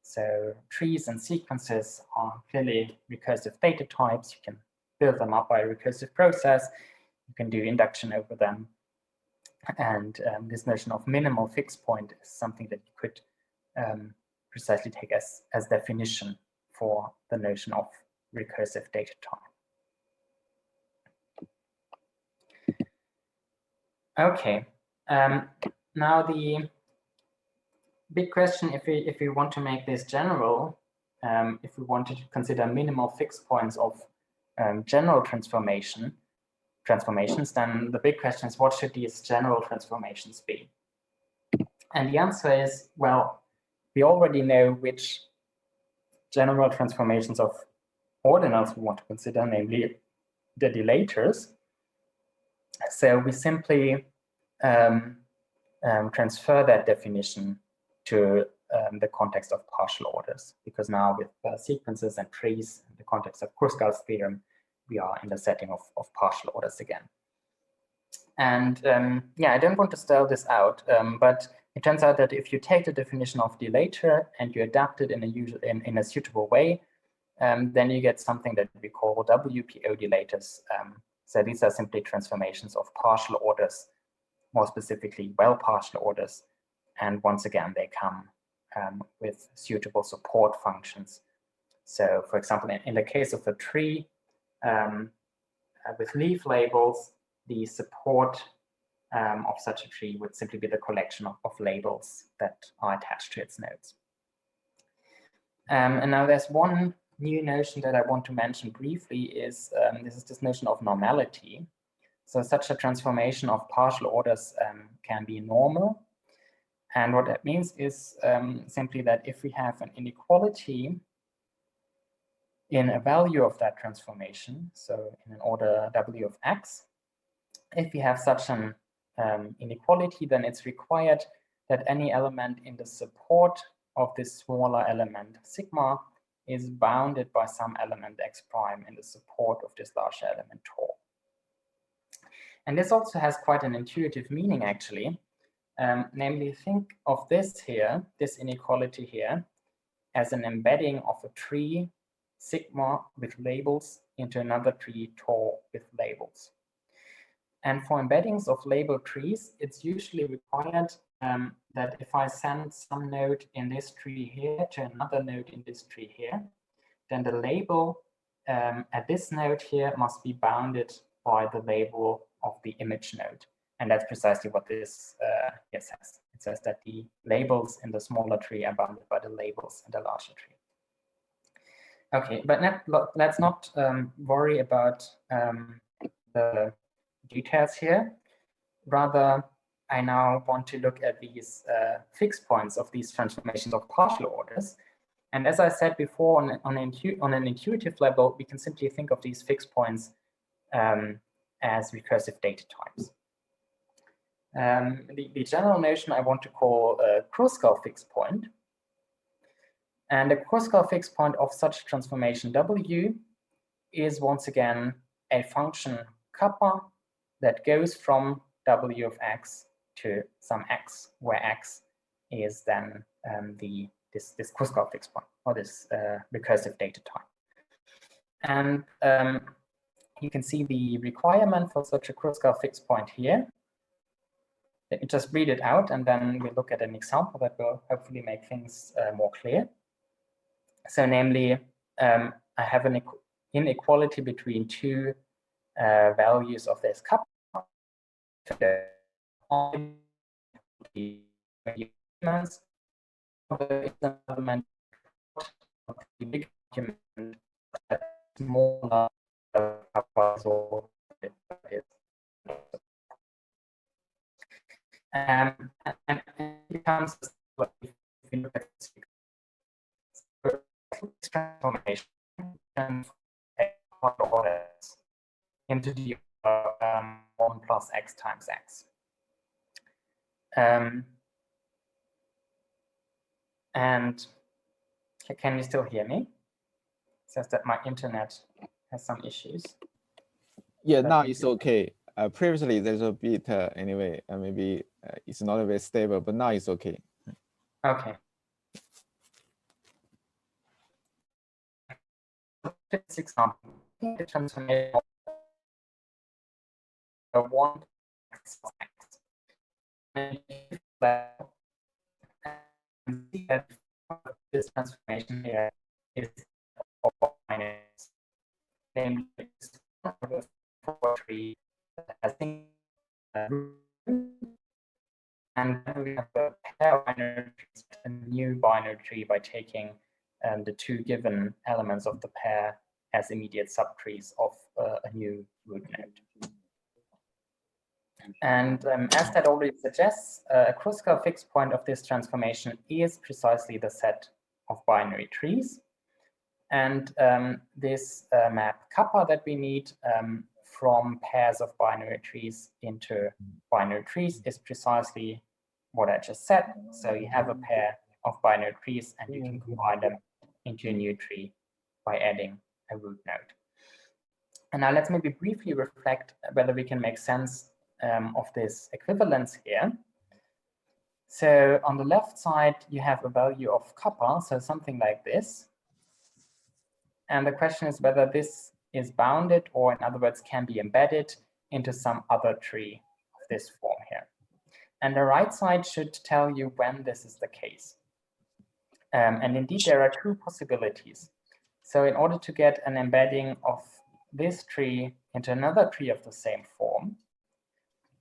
So trees and sequences are clearly recursive data types. You can build them up by a recursive process. You can do induction over them. And this notion of minimal fixed point is something that you could precisely take as definition for the notion of recursive data type. Okay, now the big question, if we want to make this general, if we want to consider minimal fixed points of general transformations, then the big question is, what should these general transformations be? And the answer is, well, we already know which general transformations of ordinals we want to consider, namely the delators. So we simply transfer that definition to the context of partial orders, because now with sequences and trees, in the context of Kruskal's theorem, we are in the setting of partial orders again. And yeah, I don't want to spell this out, but it turns out that if you take the definition of delator and you adapt it in a suitable way, then you get something that we call WPO delators. So these are simply transformations of partial orders, more specifically well partial orders. And once again, they come with suitable support functions. So for example, in the case of a tree with leaf labels, the support of such a tree would simply be the collection of labels that are attached to its nodes. And now there's one new notion that I want to mention briefly is this notion of normality. So such a transformation of partial orders can be normal. And what that means is simply that if we have an inequality in a value of that transformation, so in an order W of X, if we have such an inequality, then it's required that any element in the support of this smaller element sigma is bounded by some element x prime in the support of this larger element tau. And this also has quite an intuitive meaning, actually. Namely, think of this here, this inequality here, as an embedding of a tree sigma with labels into another tree tau with labels. And for embeddings of labeled trees, it's usually required that if I send some node in this tree here to another node in this tree here, then the label at this node here must be bounded by the label of the image node. And that's precisely what this here says. It says that the labels in the smaller tree are bounded by the labels in the larger tree. Okay, but let's not worry about the details here. Rather, I now want to look at these fixed points of these transformations of partial orders. And as I said before, on an intuitive level, we can simply think of these fixed points as recursive data types. The general notion I want to call a Kruskal fixed point. And the Kruskal fixed point of such transformation W is once again a function kappa that goes from W of X to some X, where X is then this Kruskal fixed point, or this recursive data type. And you can see the requirement for such a Kruskal fixed point here. Let me just read it out, and then we'll look at an example that will hopefully make things more clear. So namely, I have an inequality between two values of this kappa. The element of the big argument smaller and it becomes if you look at this transformation orders into the 1 plus x times x. And can you still hear me? It says that my internet has some issues. Yeah, now it's okay. Previously, there's a bit anyway. Maybe it's not very stable, but now it's okay. Okay. This example, the transformation of 1 x and see that this transformation here is minus namely tree as and then we have a pair binary tree, a new binary tree by taking the 2 given elements of the pair as immediate subtrees of a new root node. And as that already suggests, a Kruskal fixed point of this transformation is precisely the set of binary trees. And this map kappa that we need from pairs of binary trees into binary trees is precisely what I just said. So you have a pair of binary trees and you can combine them into a new tree by adding a root node. And now let's maybe briefly reflect whether we can make sense of this equivalence here. So on the left side, you have a value of kappa, so something like this. And the question is whether this is bounded or, in other words, can be embedded into some other tree of this form here. And the right side should tell you when this is the case. And indeed, there are 2 possibilities. So in order to get an embedding of this tree into another tree of the same form,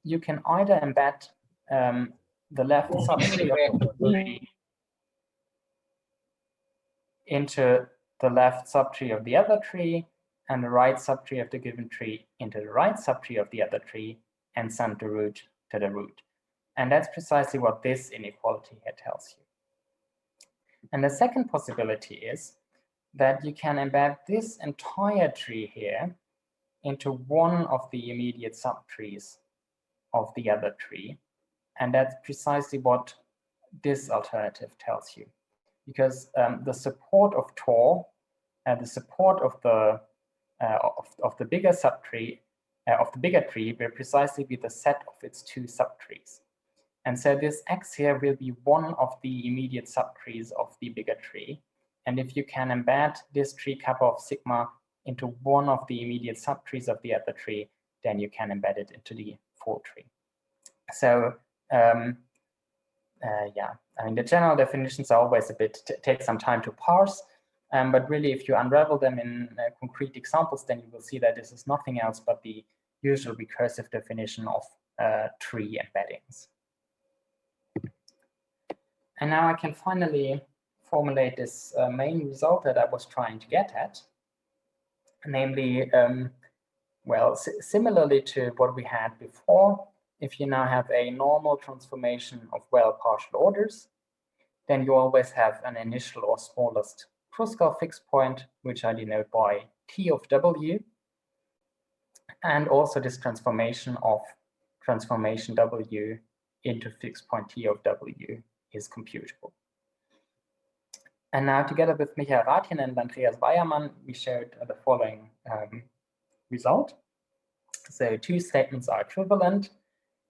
you can either embed the left subtree of the tree into the left subtree of the other tree and the right subtree of the given tree into the right subtree of the other tree and send the root to the root. And that's precisely what this inequality here tells you. And the second possibility is that you can embed this entire tree here into one of the immediate subtrees of the other tree. And that's precisely what this alternative tells you. Because the support of Tor, the support of the bigger subtree, of the bigger tree will precisely be the set of its 2 subtrees. And so this x here will be one of the immediate subtrees of the bigger tree. And if you can embed this tree kappa of sigma into one of the immediate subtrees of the other tree, then you can embed it into the full tree. So yeah, I mean, the general definitions are always a bit, take some time to parse, but really if you unravel them in concrete examples, then you will see that this is nothing else but the usual recursive definition of tree embeddings. And now I can finally formulate this main result that I was trying to get at, namely, well, similarly to what we had before, if you now have a normal transformation of well-partial orders, then you always have an initial or smallest Kruskal fixed point, which I denote by T of W, and also this transformation of transformation W into fixed point T of W is computable. And now together with Michael Rathjen and Andreas Weiermann, we showed the following result. So 2 statements are equivalent,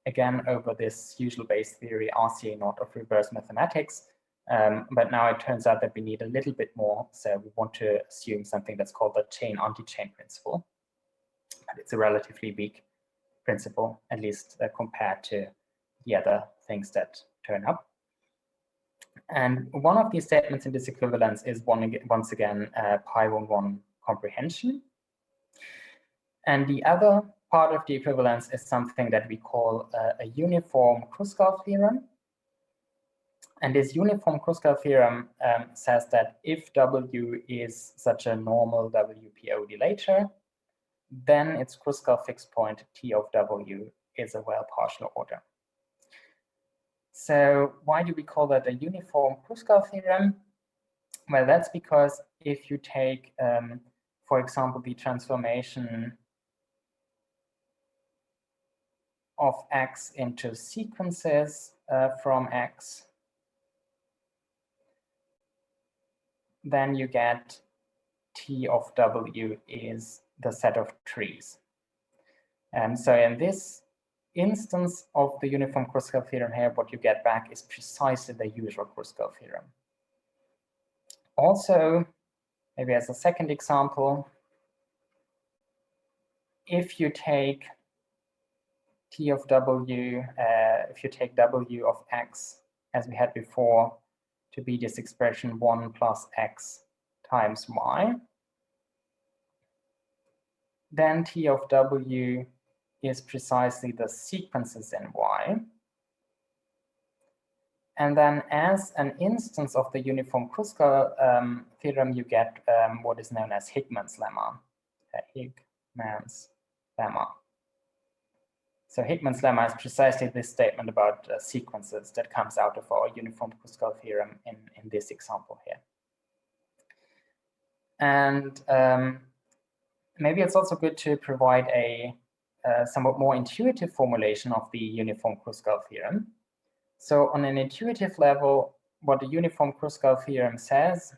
again, over this usual base theory RCA naught of reverse mathematics. But now it turns out that we need a little bit more. So we want to assume something that's called the chain anti-chain principle. But it's a relatively weak principle, at least compared to the other things that turn up. And one of these statements in this equivalence is once again pi11 comprehension. And the other part of the equivalence is something that we call a uniform Kruskal theorem. And this uniform Kruskal theorem says that if W is such a normal WPO delator, then its Kruskal fixed point T of W is a well partial order. So why do we call that a uniform Kruskal theorem? Well, that's because if you take, for example, the transformation of X into sequences from X, then you get T of W is the set of trees. And so in this instance of the uniform Kruskal theorem here, what you get back is precisely the usual Kruskal theorem. Also, maybe as a second example, if you take T of W, if you take W of X, as we had before, to be this expression 1 plus X times Y, then T of W is precisely the sequences in Y. And then as an instance of the uniform Kruskal theorem, you get what is known as Hickman's lemma. Hickman's lemma. So Hickman's lemma is precisely this statement about sequences that comes out of our uniform Kruskal theorem in this example here. And maybe it's also good to provide a somewhat more intuitive formulation of the uniform Kruskal theorem. So on an intuitive level, what the uniform Kruskal theorem says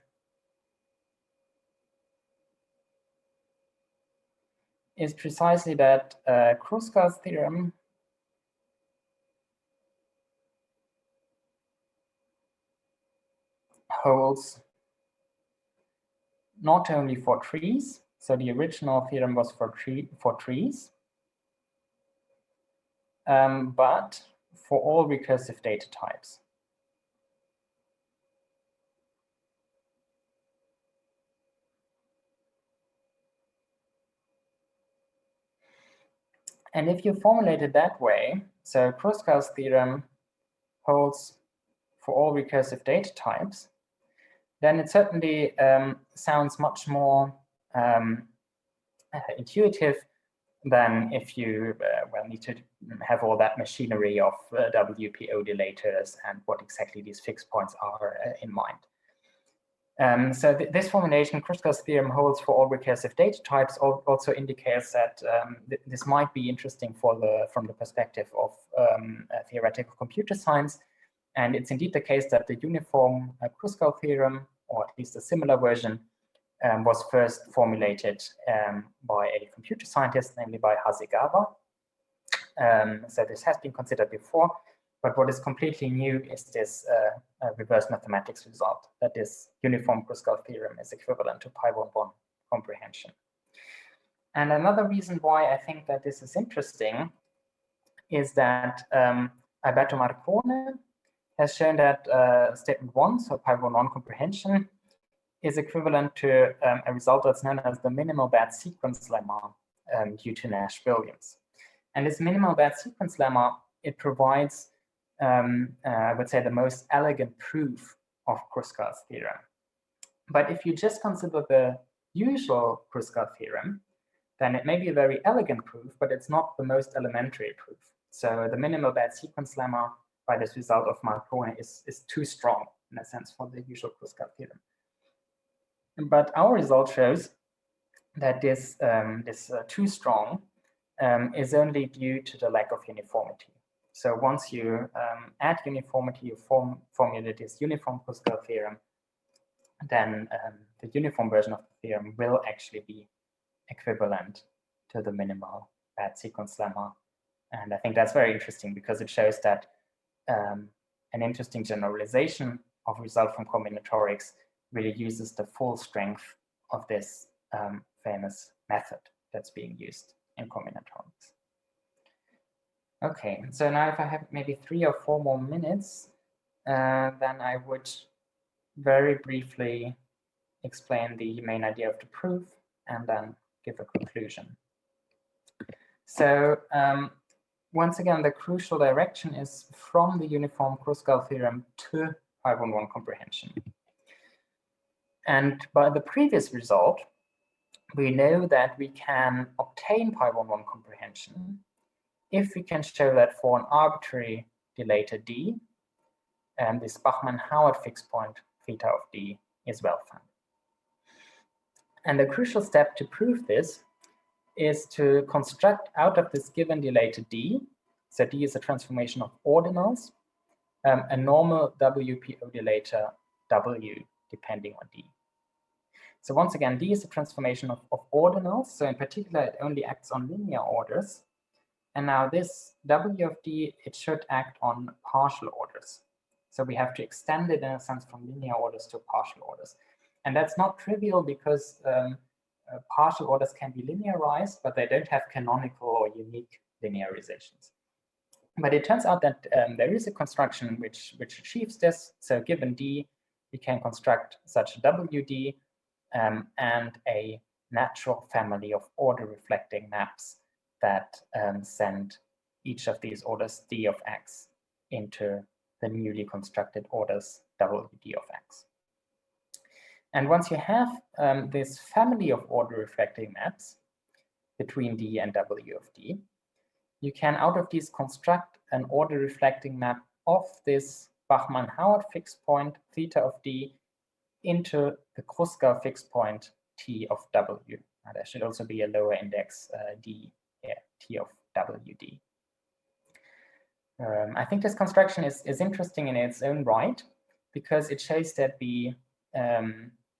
is precisely that Kruskal's theorem holds not only for trees, so the original theorem was for trees, but for all recursive data types. And if you formulate it that way, so Kruskal's theorem holds for all recursive data types, then it certainly sounds much more intuitive than if you well, need to have all that machinery of WPO delators and what exactly these fixed points are in mind. So this formulation, Kruskal's theorem holds for all recursive data types, also indicates that this might be interesting from the perspective of theoretical computer science. And it's indeed the case that the uniform Kruskal theorem, or at least a similar version, was first formulated by a computer scientist, namely by Hasegawa. So this has been considered before, but what is completely new is this reverse mathematics result, that this uniform Kruskal theorem is equivalent to pi1 comprehension. And another reason why I think that this is interesting is that Alberto Marcone has shown that statement 1, so pi1 comprehension, is equivalent to a result that's known as the minimal bad sequence lemma due to Nash-Williams. And this minimal bad sequence lemma, it provides, I would say, the most elegant proof of Kruskal's theorem. But if you just consider the usual Kruskal theorem, then it may be a very elegant proof, but it's not the most elementary proof. So the minimal bad sequence lemma by this result of Marcone is too strong, in a sense, for the usual Kruskal theorem. But our result shows that this too strong is only due to the lack of uniformity. So once you add uniformity, you formulate this uniform Kruskal theorem, then the uniform version of the theorem will actually be equivalent to the minimal bad sequence lemma. And I think that's very interesting because it shows that an interesting generalization of result from combinatorics really uses the full strength of this famous method that's being used in combinatorics. Okay, so now if I have maybe 3 or 4 more minutes, then I would very briefly explain the main idea of the proof and then give a conclusion. So once again, the crucial direction is from the uniform Kruskal theorem to pi1 comprehension. And by the previous result, we know that we can obtain pi1 comprehension if we can show that for an arbitrary delator d, this Bachmann-Howard fixed point theta of d is well-founded. And the crucial step to prove this is to construct out of this given delator d, so d is a transformation of ordinals, a normal WPO delator w depending on d. So once again, d is a transformation of ordinals, so in particular it only acts on linear orders. And now this w of d, it should act on partial orders. So we have to extend it in a sense from linear orders to partial orders. And that's not trivial because partial orders can be linearized, but they don't have canonical or unique linearizations. But it turns out that there is a construction which achieves this. So given d, we can construct such a WD and a natural family of order reflecting maps that send each of these orders d of x into the newly constructed orders WD of x. And once you have this family of order reflecting maps between d and w of d, you can out of these construct an order reflecting map of this Bachmann-Howard fixed point theta of d into the Kruskal fixed point t of w. Now, there should also be a lower index d here, t of wd. I think this construction is interesting in its own right because it shows that the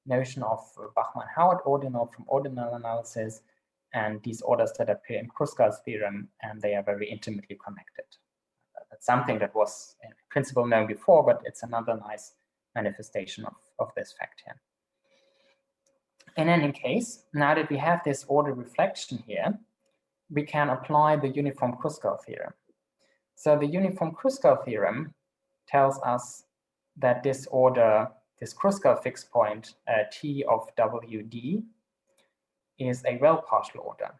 notion of Bachmann-Howard ordinal from ordinal analysis and these orders that appear in Kruskal's theorem, and they are very intimately connected. That's something that was in principle known before, but it's another nice manifestation of this fact here. In any case, now that we have this order reflection here, we can apply the uniform Kruskal theorem. So the uniform Kruskal theorem tells us that this order, this Kruskal fixed point t of wd is a well-partial order.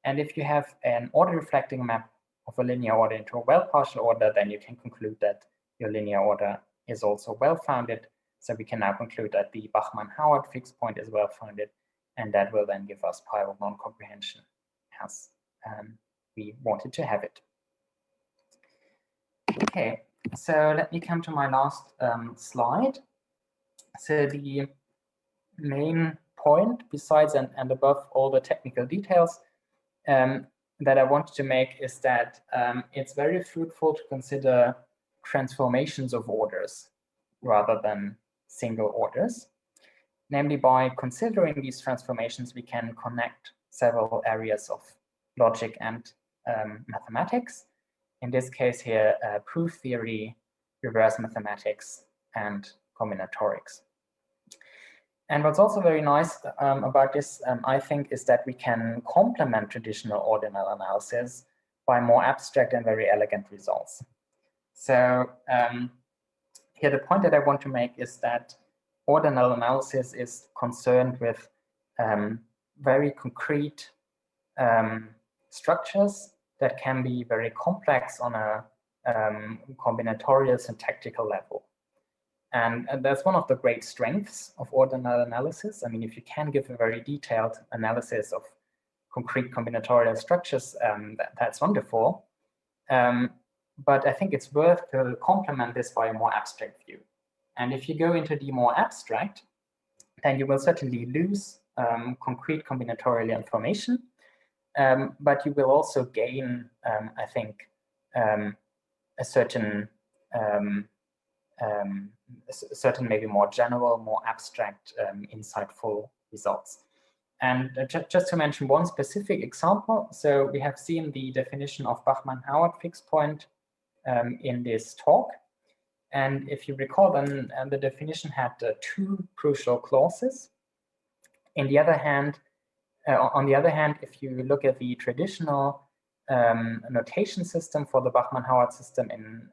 And if you have an order reflecting map of a linear order into a well-partial order, then you can conclude that your linear order is also well-founded. So we can now conclude that the Bachmann-Howard fixed point is well-founded, and that will then give us pi1 comprehension as we wanted to have it. Okay, so let me come to my last slide. So the main point, besides and above all the technical details that I wanted to make, is that it's very fruitful to consider transformations of orders rather than single orders. Namely, by considering these transformations, we can connect several areas of logic and mathematics. In this case here, proof theory, reverse mathematics, and combinatorics. And what's also very nice about this, I think, is that we can complement traditional ordinal analysis by more abstract and very elegant results. So here the point that I want to make is that ordinal analysis is concerned with very concrete structures that can be very complex on a combinatorial syntactical level. And that's one of the great strengths of ordinal analysis. I mean, if you can give a very detailed analysis of concrete combinatorial structures, that's wonderful. But I think it's worth to complement this by a more abstract view. And if you go into the more abstract, then you will certainly lose concrete combinatorial information, but you will also gain, I think, a certain maybe more general, more abstract, insightful results. And just to mention one specific example, so we have seen the definition of Bachmann-Howard fixed point in this talk. And if you recall, then the definition had two crucial clauses. On the other hand, if you look at the traditional notation system for the Bachmann-Howard system in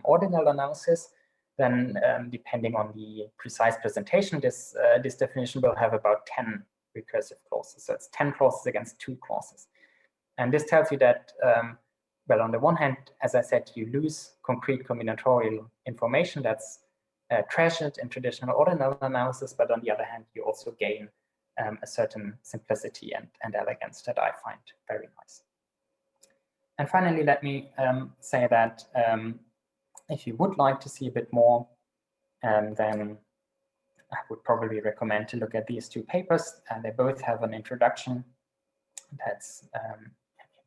ordinal analysis, then depending on the precise presentation, this definition will have about 10 recursive clauses. So it's 10 clauses against 2 clauses. And this tells you that, well, on the one hand, as I said, you lose concrete combinatorial information that's treasured in traditional ordinal analysis, but on the other hand, you also gain a certain simplicity and elegance that I find very nice. And finally, let me say that if you would like to see a bit more, then I would probably recommend to look at these two papers. They both have an introduction that's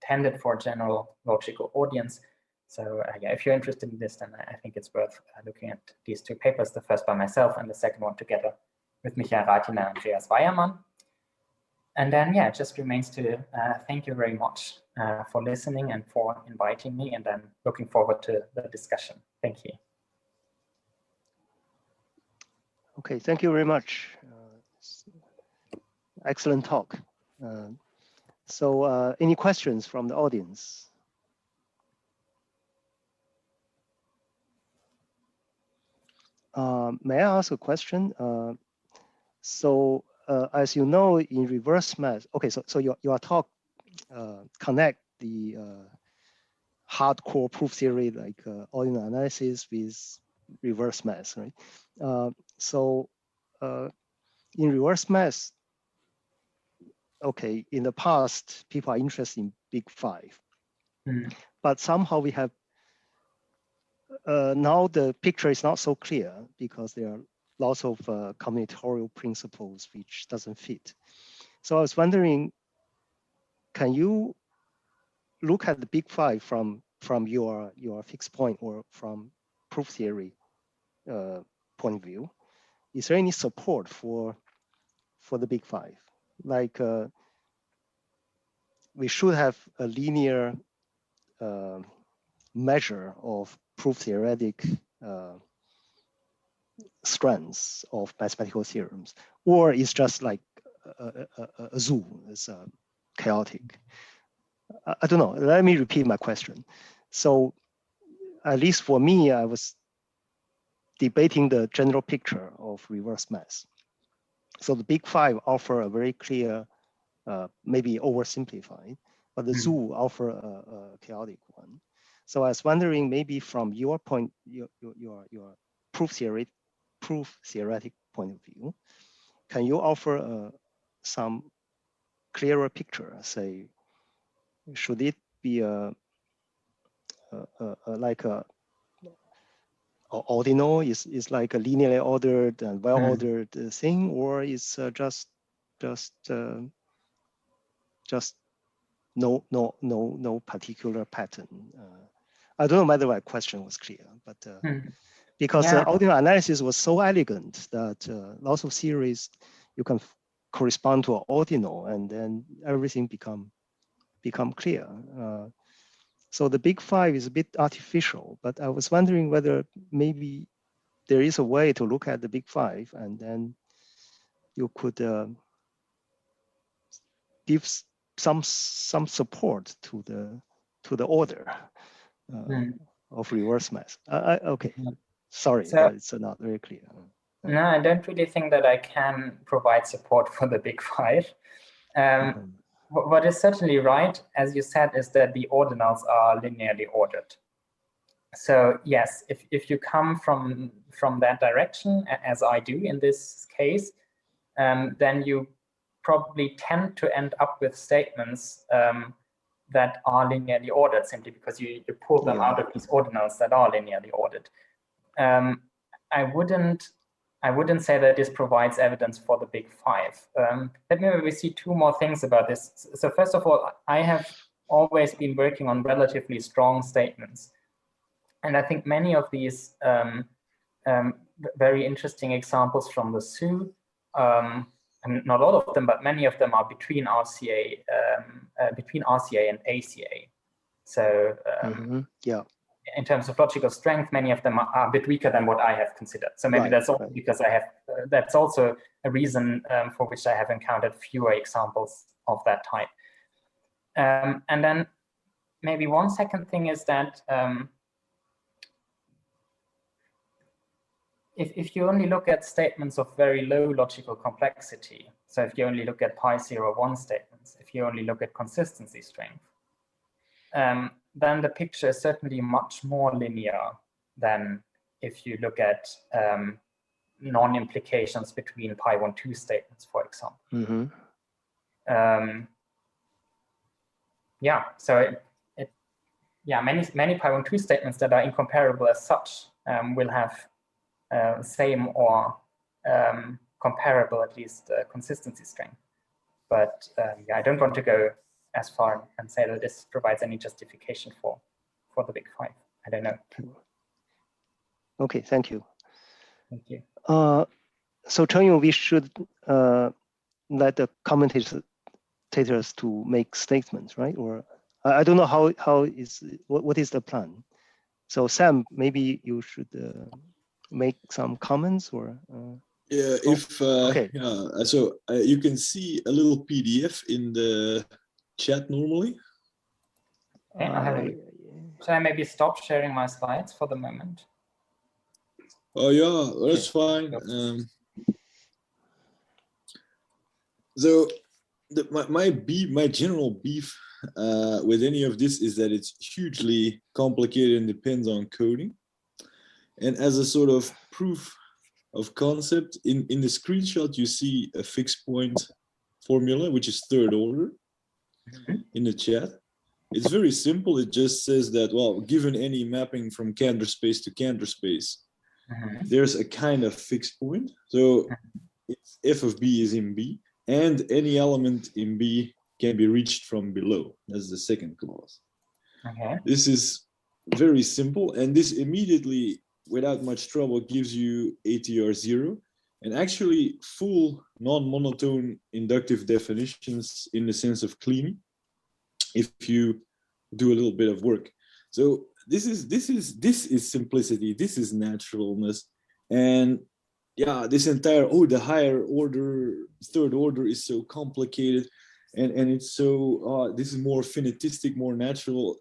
intended for a general logical audience. So yeah, if you're interested in this, then I think it's worth looking at these two papers, the first by myself and the second one together with Michael Rathjen and Andreas Weiermann. And then, yeah, it just remains to thank you very much for listening and for inviting me, and I'm looking forward to the discussion. Thank you. Okay, thank you very much. Excellent talk. So any questions from the audience? May I ask a question? As you know, in reverse math, okay, so your talk connect the hardcore proof theory like ordinal analysis with reverse math, right? In reverse math, okay, in the past, people are interested in big five, but somehow we have now the picture is not so clear because there are lots of combinatorial principles which doesn't fit. So I was wondering, can you look at the big five from your fixed point or from proof theory point of view? Is there any support for the big five? Like we should have a linear measure of proof theoretic strengths of mathematical theorems, or it's just like a zoo, it's chaotic. I don't know. Let me repeat my question. So at least for me, I was debating the general picture of reverse math. So the big five offer a very clear, maybe oversimplified, but the zoo offer a chaotic one. So I was wondering, maybe from your point, your proof theoretic point of view, can you offer some clearer picture? Say, should it be like a ordinal is like a linearly ordered and well-ordered thing, or is just no particular pattern? I don't know whether my question was clear, but because ordinal analysis was so elegant that lots of theories you can correspond to an ordinal, and then everything become clear. So the big five is a bit artificial, but I was wondering whether maybe there is a way to look at the big five, and then you could give some support to the order of reverse math. Okay, sorry, so, but it's not very clear. No, I don't really think that I can provide support for the big five. What is certainly right, as you said, is that the ordinals are linearly ordered. So yes, if you come from that direction, as I do in this case, then you probably tend to end up with statements that are linearly ordered, simply because you pull them out of these ordinals that are linearly ordered. I wouldn't say that this provides evidence for the big five. Let me maybe see two more things about this. So first of all, I have always been working on relatively strong statements. And I think many of these very interesting examples from the zoo, and not all of them, but many of them are between RCA and ACA. So in terms of logical strength, many of them are a bit weaker than what I have considered. So maybe that's also because I have, that's also a reason for which I have encountered fewer examples of that type. And then maybe one second thing is that if you only look at statements of very low logical complexity, so if you only look at pi01 statements, if you only look at consistency strength, then the picture is certainly much more linear than if you look at non-implications between pi1-2 statements, for example. Mm-hmm. Yeah, so many pi1-2 statements that are incomparable as such will have same or comparable, at least, consistency strength. But yeah, I don't want to go as far and say that this provides any justification for the big five. I don't know. Okay, thank you. Thank you. So Chen, we should let the commentators to make statements, right? Or I don't know what is the plan. So Sam, maybe you should make some comments or. Yeah, okay. Yeah, so you can see a little PDF in the chat normally. Okay, should I maybe stop sharing my slides for the moment? Oh yeah, that's fine. So my general beef with any of this is that it's hugely complicated and depends on coding. And as a sort of proof of concept, in the screenshot you see a fixed point formula, which is third order in the chat. It's very simple. It just says that, well, given any mapping from Cantor space to Cantor space, there's a kind of fixed point. So it's f of b is in B, and any element in B can be reached from below. That's the second clause. Okay. This is very simple, and this immediately, without much trouble, gives you ATR0, and actually full non-monotone inductive definitions in the sense of cleaning, if you do a little bit of work. So this is simplicity, this is naturalness, and yeah, this entire the higher order, third order is so complicated, and it's so this is more finitistic, more natural.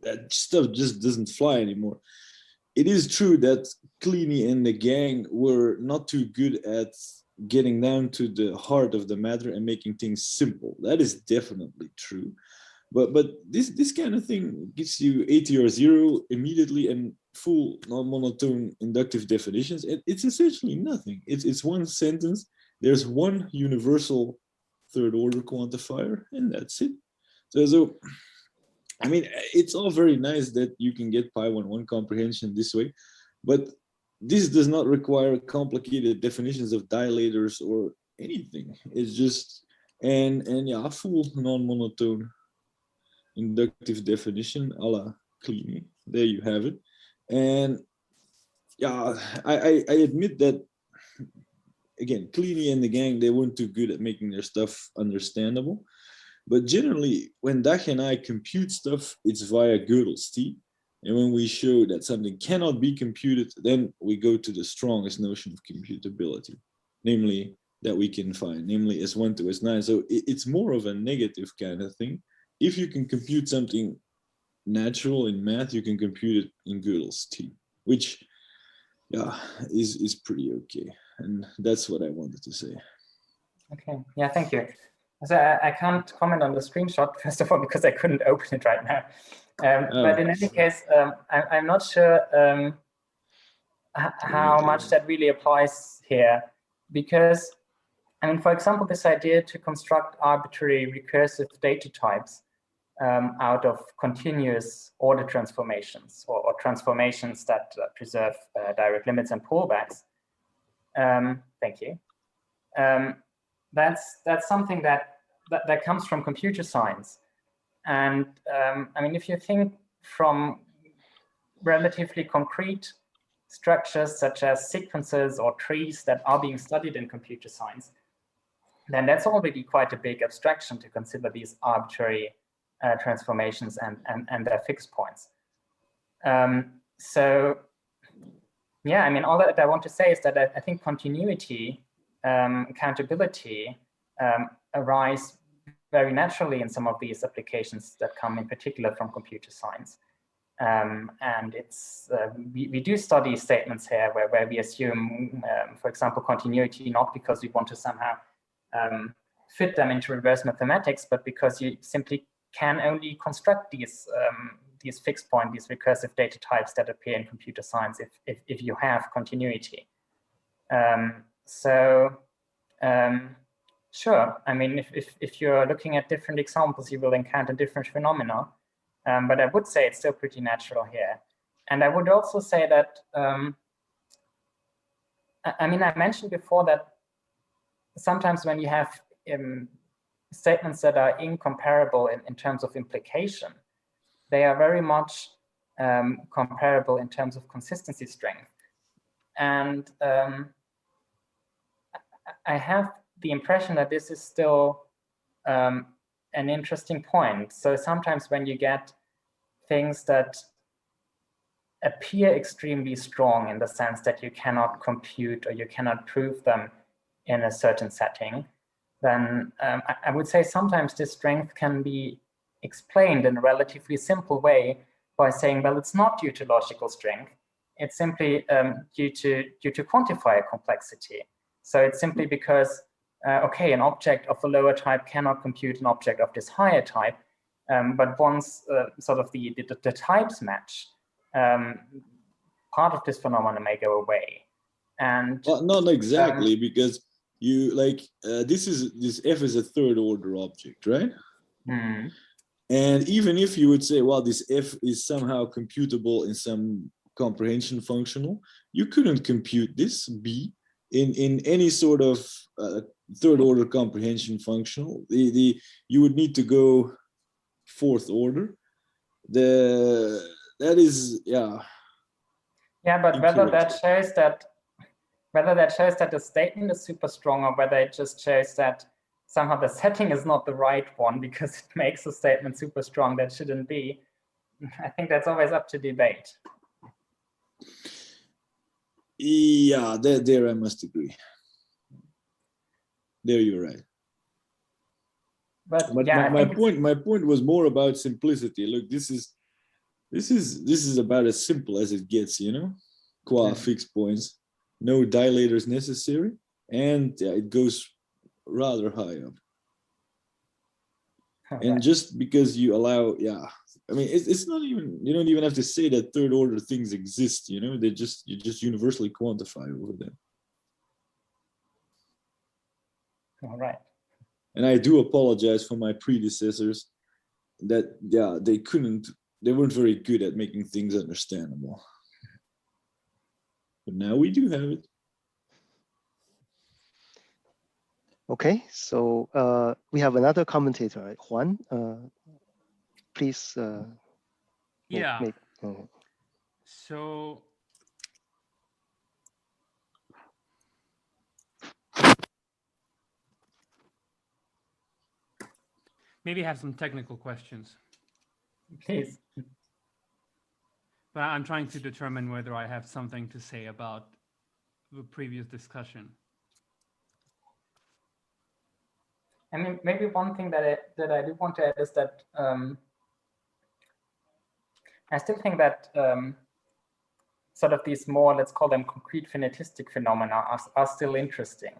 That stuff just doesn't fly anymore. It is true that Kleene and the gang were not too good at getting down to the heart of the matter and making things simple. That is definitely true. But this kind of thing gives you ATR0 immediately and full non-monotone inductive definitions. It's essentially nothing. It's one sentence. There's one universal third order quantifier, and that's it. So I mean, it's all very nice that you can get pi1-1 comprehension this way, but this does not require complicated definitions of dilators or anything. It's just and yeah, full non-monotone inductive definition a la Kleene. There you have it. And yeah, I admit that again, Kleene and the gang, they weren't too good at making their stuff understandable. But generally, when Dach and I compute stuff, it's via Gödel's T. And when we show that something cannot be computed, then we go to the strongest notion of computability, namely that we can find, namely S1 to S9. So it's more of a negative kind of thing. If you can compute something natural in math, you can compute it in Gödel's T, which yeah, is pretty okay. And that's what I wanted to say. Okay, yeah, thank you. So I can't comment on the screenshot, first of all, because I couldn't open it right now. But in any case, I'm not sure how much that really applies here, because, I mean, for example, this idea to construct arbitrary recursive data types out of continuous order transformations or transformations that preserve direct limits and pullbacks. Thank you. That's something that comes from computer science. And I mean, if you think from relatively concrete structures such as sequences or trees that are being studied in computer science, then that's already quite a big abstraction to consider these arbitrary transformations and their fixed points. So yeah, I mean, all that I want to say is that I think continuity, accountability arise very naturally in some of these applications that come in particular from computer science. And it's we do study statements here where we assume, for example, continuity, not because we want to somehow fit them into reverse mathematics, but because you simply can only construct these these fixed point, these recursive data types that appear in computer science if you have continuity. Sure, I mean, if you're looking at different examples, you will encounter different phenomena, but I would say it's still pretty natural here. And I would also say that, I mean, I mentioned before that sometimes when you have statements that are incomparable in terms of implication, they are very much comparable in terms of consistency strength. And I have the impression that this is still an interesting point. So sometimes when you get things that appear extremely strong in the sense that you cannot compute or you cannot prove them in a certain setting, then I would say sometimes this strength can be explained in a relatively simple way by saying, well, it's not due to logical strength. It's simply due to quantifier complexity. So it's simply because, okay, an object of a lower type cannot compute an object of this higher type, but once sort of the types match, part of this phenomenon may go away. And well, not exactly, because you like this f is a third order object, right? Hmm. And even if you would say, well, this f is somehow computable in some comprehension functional, you couldn't compute this b in any sort of third order comprehension functional. You would need to go fourth order. That is, yeah. Yeah, but whether that shows that the statement is super strong, or whether it just shows that somehow the setting is not the right one because it makes the statement super strong that shouldn't be, I think that's always up to debate. Yeah, there I must agree. There you're right. But yeah, my point was more about simplicity. Look, this is about as simple as it gets, you know, qua fixed points, no dilators necessary, and yeah, it goes rather high up. Okay. And just because you allow, yeah, I mean, it's not even, you don't even have to say that third order things exist, you know, you just universally quantify over them. All right. And I do apologize for my predecessors that, yeah, they weren't very good at making things understandable. But now we do have it. Okay, so we have another commentator, Juan. Please. Yeah. So. Maybe I have some technical questions. Please. But I'm trying to determine whether I have something to say about the previous discussion. I mean, maybe one thing that I do want to add is that I still think that sort of these more, let's call them concrete finitistic phenomena are still interesting.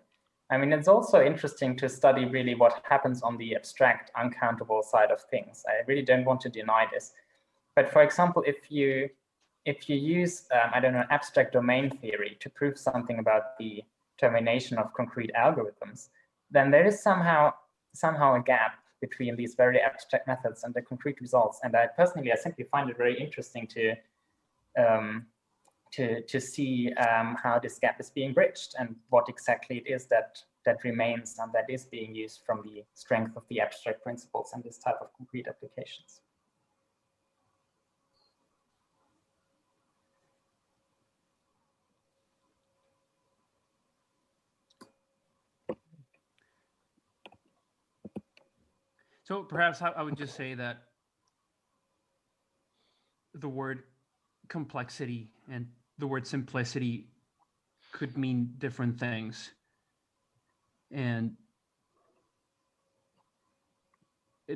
I mean, it's also interesting to study really what happens on the abstract, uncountable side of things. I really don't want to deny this. But for example, if you use, I don't know, abstract domain theory to prove something about the termination of concrete algorithms, then there is somehow a gap between these very abstract methods and the concrete results. And I simply find it very interesting to see how this gap is being bridged and what exactly it is that remains and that is being used from the strength of the abstract principles and this type of concrete applications. So perhaps I would just say that the word complexity and the word simplicity could mean different things. And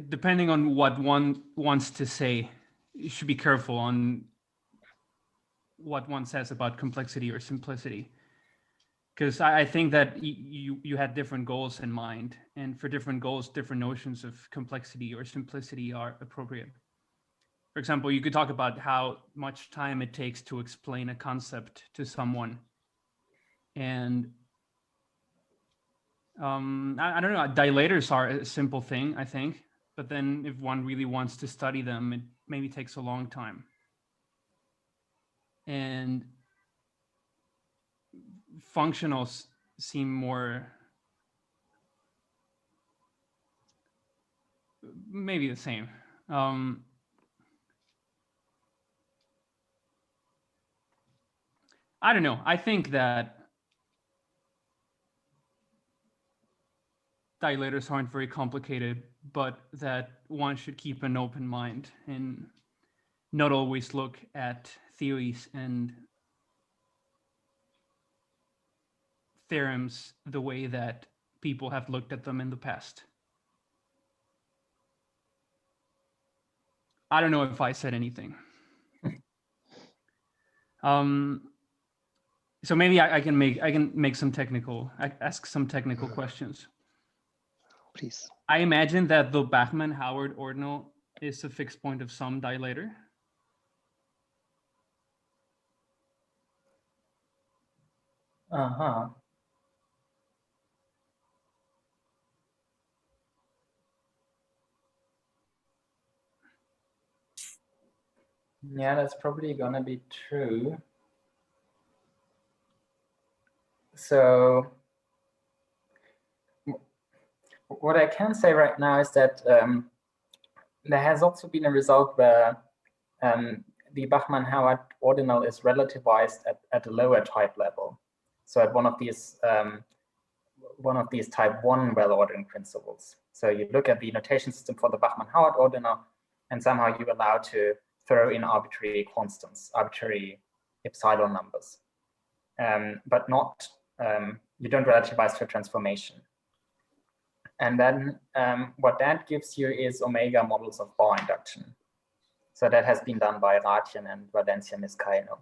depending on what one wants to say, you should be careful on what one says about complexity or simplicity. Because I think that you had different goals in mind, and for different goals, different notions of complexity or simplicity are appropriate. For example, you could talk about how much time it takes to explain a concept to someone. And I don't know, dilators are a simple thing, I think. But then if one really wants to study them, it maybe takes a long time. And functionals seem more, maybe the same. I don't know. I think that dilators aren't very complicated, but that one should keep an open mind and not always look at theories and theorems the way that people have looked at them in the past. I don't know if I said anything. So maybe I can make some technical, ask some technical questions. Please. I imagine that the Bachmann-Howard ordinal is a fixed point of some dilator. Uh-huh. Yeah, that's probably gonna be true. So what I can say right now is that there has also been a result where the Bachmann-Howard ordinal is relativized at a lower type level. So at one of these type 1 well-ordering principles. So you look at the notation system for the Bachmann-Howard ordinal, and somehow you're allowed to throw in arbitrary constants, arbitrary epsilon numbers, but not, you don't relativize for transformation. And then what that gives you is omega models of bar induction. So that has been done by Rathjen and Valencia-Miscaino.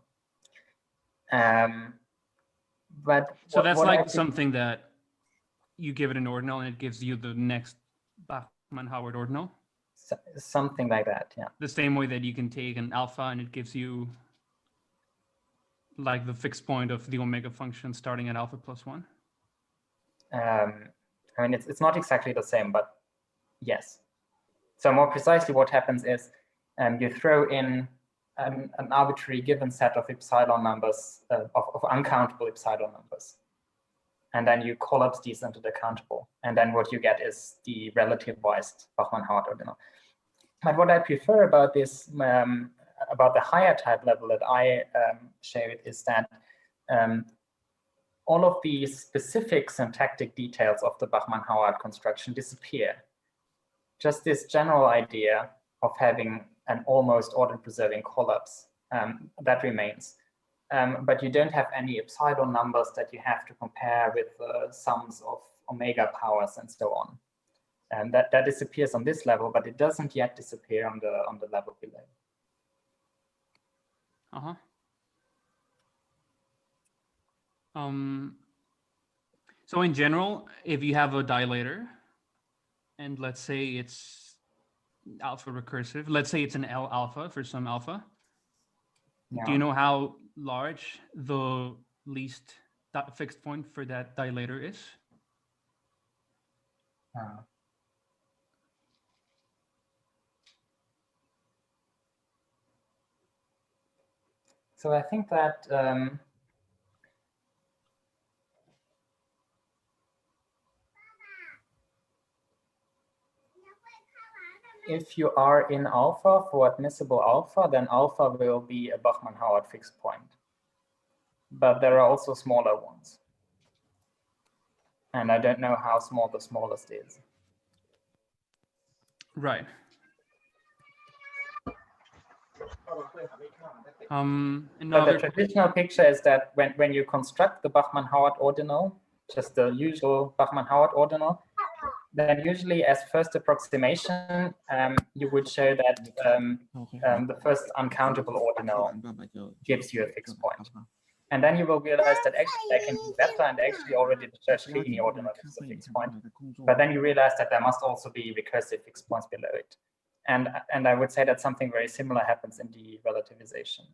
But so that's like something that you give it an ordinal and it gives you the next Bachmann-Howard ordinal? Something like that, yeah. The same way that you can take an alpha and it gives you like the fixed point of the omega function starting at alpha plus 1? I mean, it's not exactly the same, but yes. So more precisely what happens is you throw in an arbitrary given set of epsilon numbers, of uncountable epsilon numbers. And then you collapse these into the countable. And then what you get is the relativized Bachmann-Howard ordinal. But what I prefer about this, about the higher type level that I showed, is that all of the specific syntactic details of the Bachmann-Howard construction disappear. Just this general idea of having an almost order-preserving collapse, that remains. But you don't have any epsilon numbers that you have to compare with sums of omega powers and so on. And that disappears on this level, but it doesn't yet disappear on the level below. Uh-huh. So in general, if you have a dilator, and let's say it's alpha recursive, let's say it's an L alpha for some alpha. Yeah. Do you know how large the least fixed point for that dilator is? So I think that if you are in alpha for admissible alpha, then alpha will be a Bachmann-Howard fixed point. But there are also smaller ones. And I don't know how small the smallest is. Right. But the traditional picture is that when you construct the Bachmann-Howard ordinal, just the usual Bachmann-Howard ordinal, then usually as first approximation, you would show that the first uncountable ordinal gives you a fixed point. And then you will realize that actually I can do better, and actually already the Church-Kleene ordinal gives a fixed point. But then you realize that there must also be recursive fixed points below it. And I would say that something very similar happens in the relativization.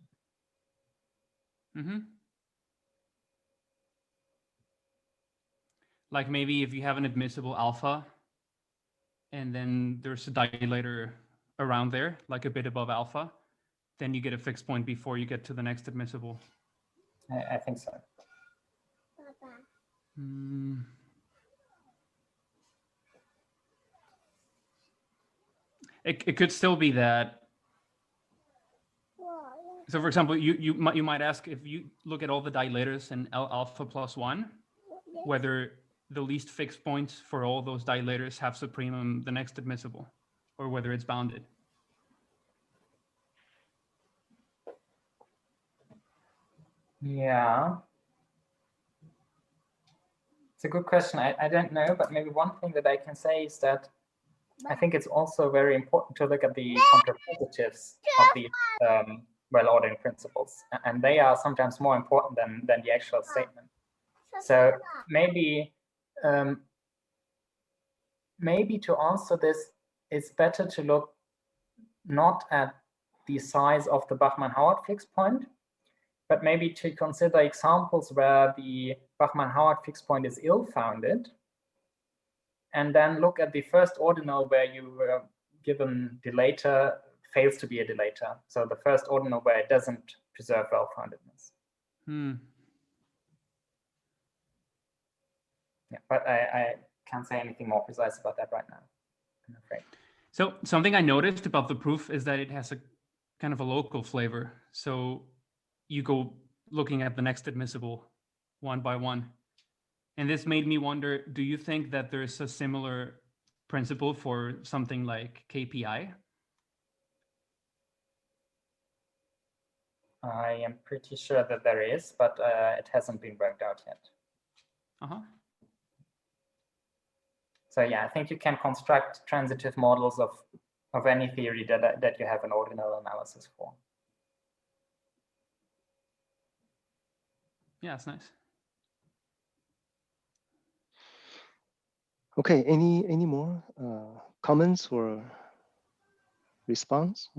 Mm-hmm. Like maybe if you have an admissible alpha, and then there's a dilator around there, like a bit above alpha, then you get a fixed point before you get to the next admissible. I think so. It could still be that. So for example, you might ask, if you look at all the dilators in L alpha plus 1, whether the least fixed points for all those dilators have supremum the next admissible, or whether it's bounded. Yeah. It's a good question. I don't know, but maybe one thing that I can say is that I think it's also very important to look at the contrapositives of these well-ordering principles, and they are sometimes more important than the actual statement. So maybe maybe to answer this, it's better to look not at the size of the Bachmann-Howard fixed point, but maybe to consider examples where the Bachmann-Howard fixed point is ill-founded, and then look at the first ordinal where you were given dilator fails to be a dilator. So the first ordinal where it doesn't preserve well-foundedness. Yeah, but I can't say anything more precise about that right now, I'm afraid. So something I noticed about the proof is that it has a kind of a local flavor. So you go looking at the next admissible one by one. And this made me wonder, do you think that there's a similar principle for something like KPI? I am pretty sure that there is, but it hasn't been worked out yet. So yeah, I think you can construct transitive models of any theory that you have an ordinal analysis for. Yeah, it's nice. Okay, any more comments or response?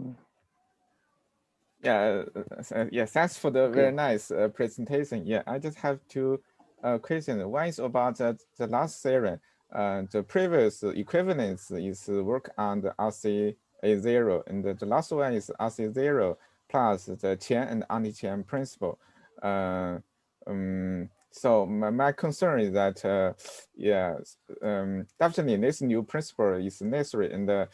Yeah, thanks for the very nice presentation. Yeah, I just have two questions. One is about the last theorem. The previous equivalence is work on the RCA0, and the last one is RCA0 plus the chain and anti-chain principle. So my concern is that, definitely this new principle is necessary. And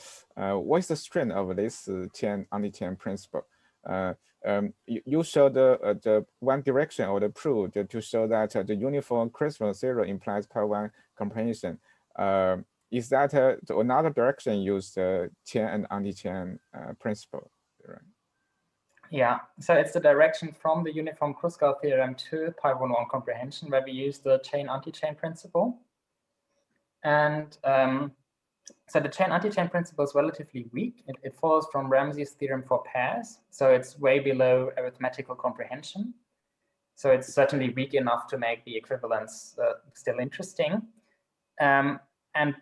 what is the strength of this chain anti-chain principle? You showed the one direction of the proof to show that the uniform Kruskal theorem implies part one comprehension. Is that another direction use the chain and anti-chain principle? Right? Yeah, so it's the direction from the uniform Kruskal theorem to pi 1 comprehension, where we use the chain anti-chain principle. And so the chain anti-chain principle is relatively weak. It follows from Ramsey's theorem for pairs. So it's way below arithmetical comprehension. So it's certainly weak enough to make the equivalence still interesting. And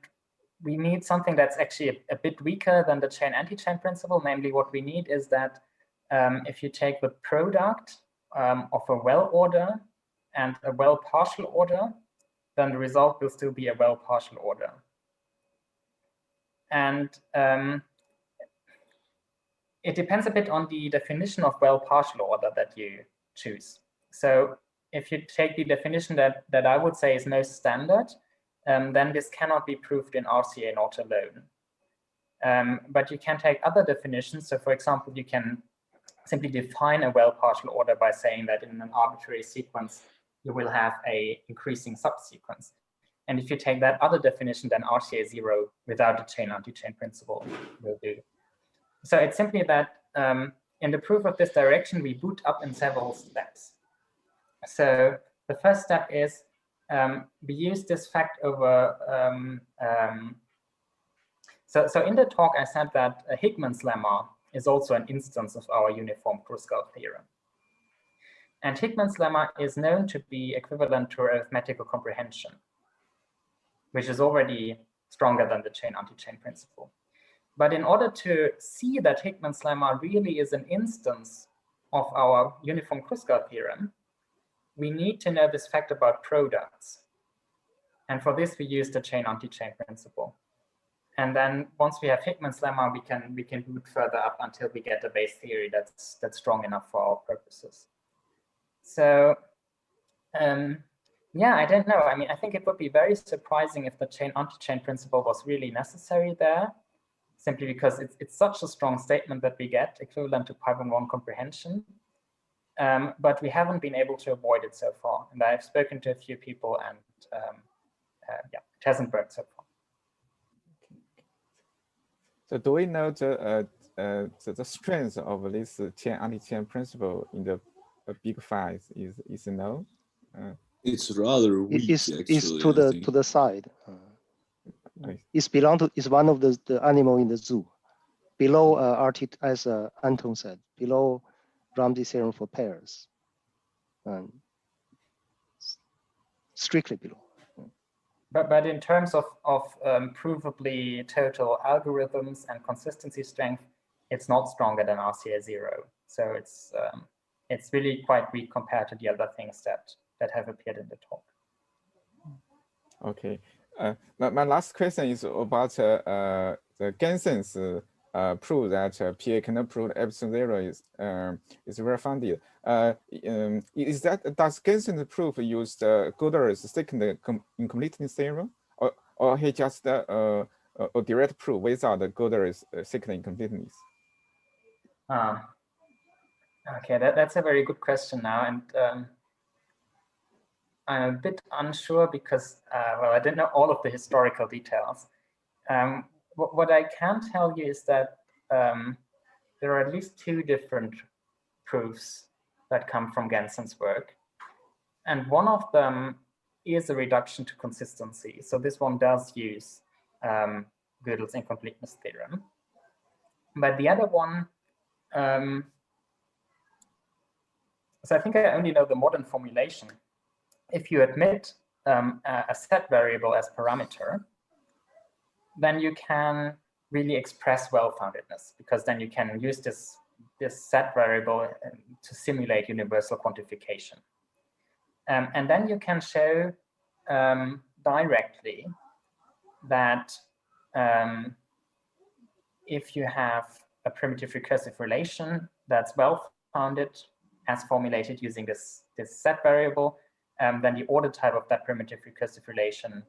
we need something that's actually a bit weaker than the chain anti-chain principle. Namely, what we need is that if you take the product of a well order and a well partial order, then the result will still be a well partial order. And it depends a bit on the definition of well partial order that you choose. So if you take the definition that I would say is most standard, then this cannot be proved in RCA not alone. But you can take other definitions. So for example, you can simply define a well partial order by saying that in an arbitrary sequence, you will have a increasing subsequence. And if you take that other definition, then RCA0 without the chain anti-chain principle will do. So it's simply that in the proof of this direction, we boot up in several steps. So the first step is we use this fact over. So in the talk, I said that Hickman's lemma is also an instance of our uniform Kruskal theorem. And Hickman's lemma is known to be equivalent to arithmetical comprehension, which is already stronger than the chain anti-chain principle. But in order to see that Hickman's lemma really is an instance of our uniform Kruskal theorem, we need to know this fact about products. And for this, we use the chain-anti-chain principle. And then once we have Hickman's lemma, we can move further up until we get a base theory that's strong enough for our purposes. So yeah, I don't know. I mean, I think it would be very surprising if the chain-anti-chain principle was really necessary there, simply because it's such a strong statement that we get, equivalent to pi1 comprehension. But we haven't been able to avoid it so far. And I've spoken to a few people, and yeah, it hasn't worked so far. So do we know the strength of this chain-anti-chain principle in the big files is known? It's rather weak. It's Actually, to the side. It's one of the animal in the zoo. Below RT, as Anton said, below Ramsey theorem for pairs. Strictly below. But in terms of provably total algorithms and consistency strength, it's not stronger than RCA0. So it's really quite weak compared to the other things that have appeared in the talk. Okay. My last question is about the Gensen's prove that PA cannot prove epsilon 0 is well-founded. Does Gensen's proof use the Gödel's second incompleteness theorem, or he just a direct proof without the Gödel's second incompleteness? Okay, that's a very good question now, and I'm a bit unsure because well, I don't know all of the historical details. What I can tell you is that there are at least two different proofs that come from Gensen's work. And one of them is a reduction to consistency. So this one does use Gödel's incompleteness theorem. But the other one, so I think I only know the modern formulation. If you admit a set variable as parameter, then you can really express well-foundedness, because then you can use this set variable to simulate universal quantification. And then you can show directly that if you have a primitive recursive relation that's well-founded as formulated using this set variable, then the order type of that primitive recursive relation,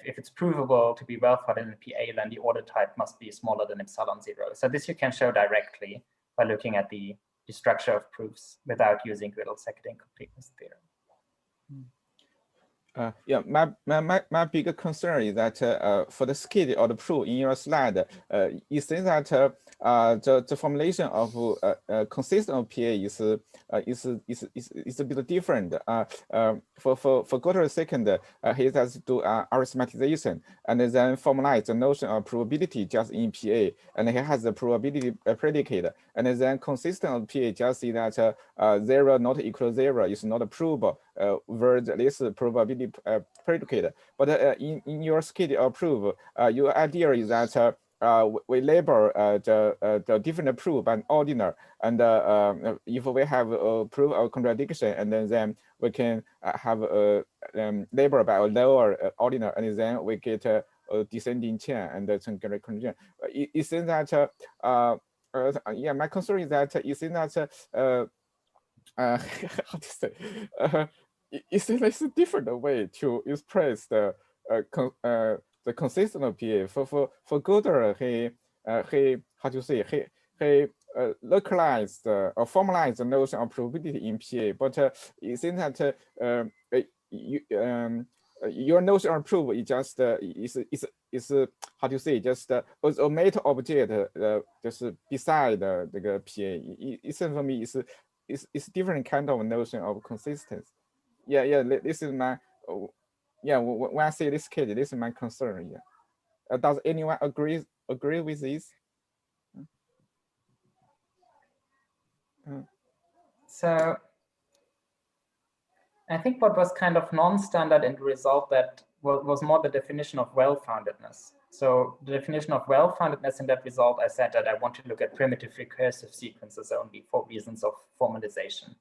if it's provable to be well-founded in PA, then the order type must be smaller than epsilon 0. So this you can show directly by looking at the structure of proofs without using Gödel's second incompleteness theorem. Yeah, my bigger concern is that for the skid or the proof in your slide, you say that the formulation of consistent PA is a bit different. For Gödel's second, he has to do arithmetization and then formalize the notion of probability just in PA, and he has the probability predicate, and then consistent PA just see that 0 not equal 0 is not provable. Where this probability predicate, but in your schedule of proof, your idea is that we label the different proof by ordinal, and if we have a proof of contradiction, and then we can have a label by a lower ordinal, and then we get a descending chain and the conclusion. It seems that yeah, my concern is that it seems that how to say. It's a different way to express the consistent PA. For Gödel, he how to say, he localized or formalized the notion of probability in PA, but it seems that your notion of proof is just is how to say, just a meta object just beside the PA. It seems for me it's different kind of notion of consistency. Yeah, this is my, yeah, when I say this case, this is my concern. Yeah, does anyone agree with this? So I think what was kind of non-standard in the result that was more the definition of well-foundedness. So the definition of well-foundedness in that result, I said that I want to look at primitive recursive sequences only for reasons of formalization.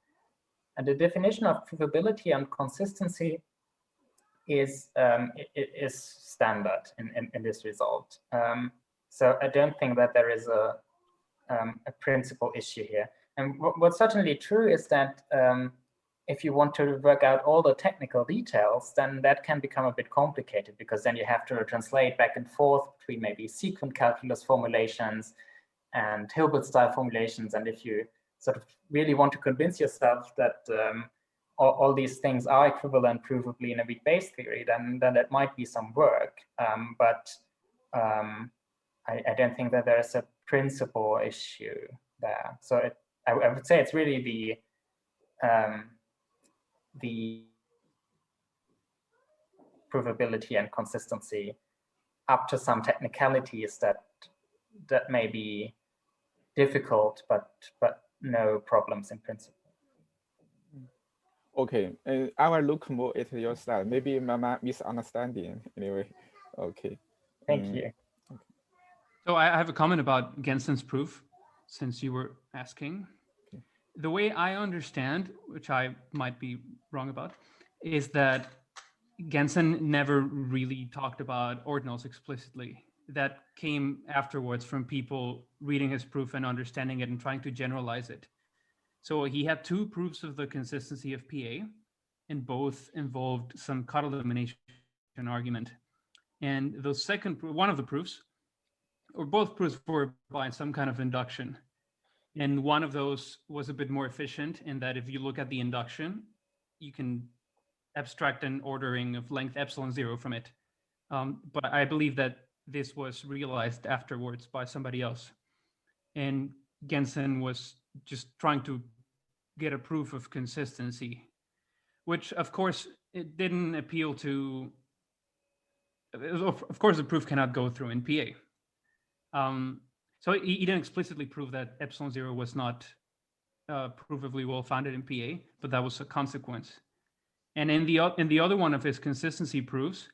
And the definition of provability and consistency is standard in this result. So I don't think that there is a principal issue here. And what's certainly true is that if you want to work out all the technical details, then that can become a bit complicated, because then you have to translate back and forth between maybe sequent calculus formulations and Hilbert-style formulations. And if you sort of really want to convince yourself that all these things are equivalent provably in a weak Bayes theory, then that might be some work. But I don't think that there is a principal issue there. So I would say it's really the provability and consistency up to some technicalities that may be difficult, but no problems in principle. Okay, I will look more at your slide. Maybe my misunderstanding anyway. Okay. Thank you. Okay. So I have a comment about Gensen's proof, since you were asking. Okay. The way I understand, which I might be wrong about, is that Gensen never really talked about ordinals explicitly. That came afterwards from people reading his proof and understanding it and trying to generalize it. So he had two proofs of the consistency of PA, and both involved some cut elimination argument. And the second, one of the proofs, or both proofs, were by some kind of induction. And one of those was a bit more efficient in that if you look at the induction, you can abstract an ordering of length epsilon 0 from it. But I believe that this was realized afterwards by somebody else. And Gensen was just trying to get a proof of consistency, which of course it didn't appeal to, of course the proof cannot go through in PA. So he didn't explicitly prove that epsilon 0 was not provably well-founded in PA, but that was a consequence. And in the other one of his consistency proofs,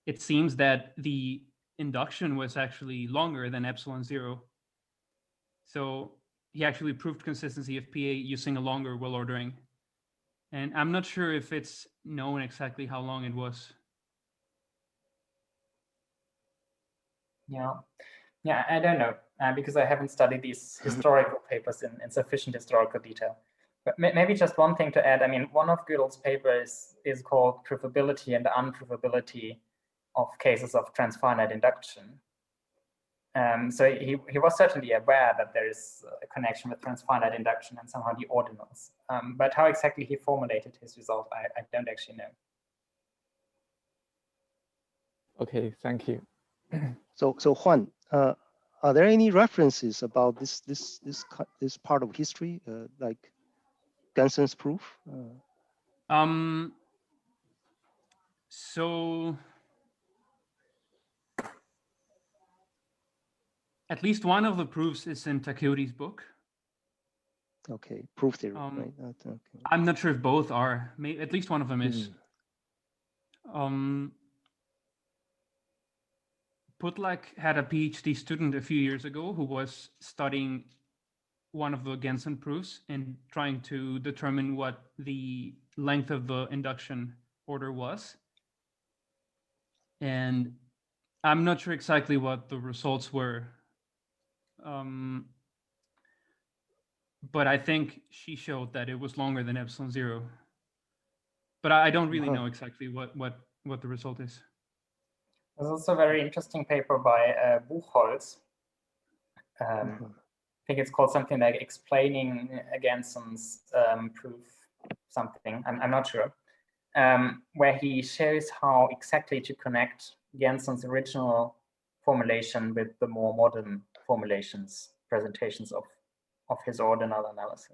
it seems that the induction was actually longer than epsilon 0. So he actually proved consistency of PA using a longer will ordering. And I'm not sure if it's known exactly how long it was. Yeah, I don't know, because I haven't studied these historical papers in sufficient historical detail. But maybe just one thing to add. I mean, one of Gödel's papers is called Provability and the Unprovability of Cases of Transfinite Induction. So he was certainly aware that there is a connection with transfinite induction and somehow the ordinals. But how exactly he formulated his result, I don't actually know. Okay, thank you. So Juan, are there any references about this part of history, like Gensen's proof? So at least one of the proofs is in Takeuchi's book. Okay, proof theory, right? Okay. I'm not sure if both are. At least one of them is. Putlak had a PhD student a few years ago who was studying one of the Gensen proofs and trying to determine what the length of the induction order was. And I'm not sure exactly what the results were. But I think she showed that it was longer than epsilon 0. But I don't really know exactly what the result is. There's also a very interesting paper by Buchholz. I think it's called something like Explaining Gensen's Proof something, I'm not sure, where he shows how exactly to connect Gensen's original formulation with the more modern formulations, presentations of his ordinal analysis.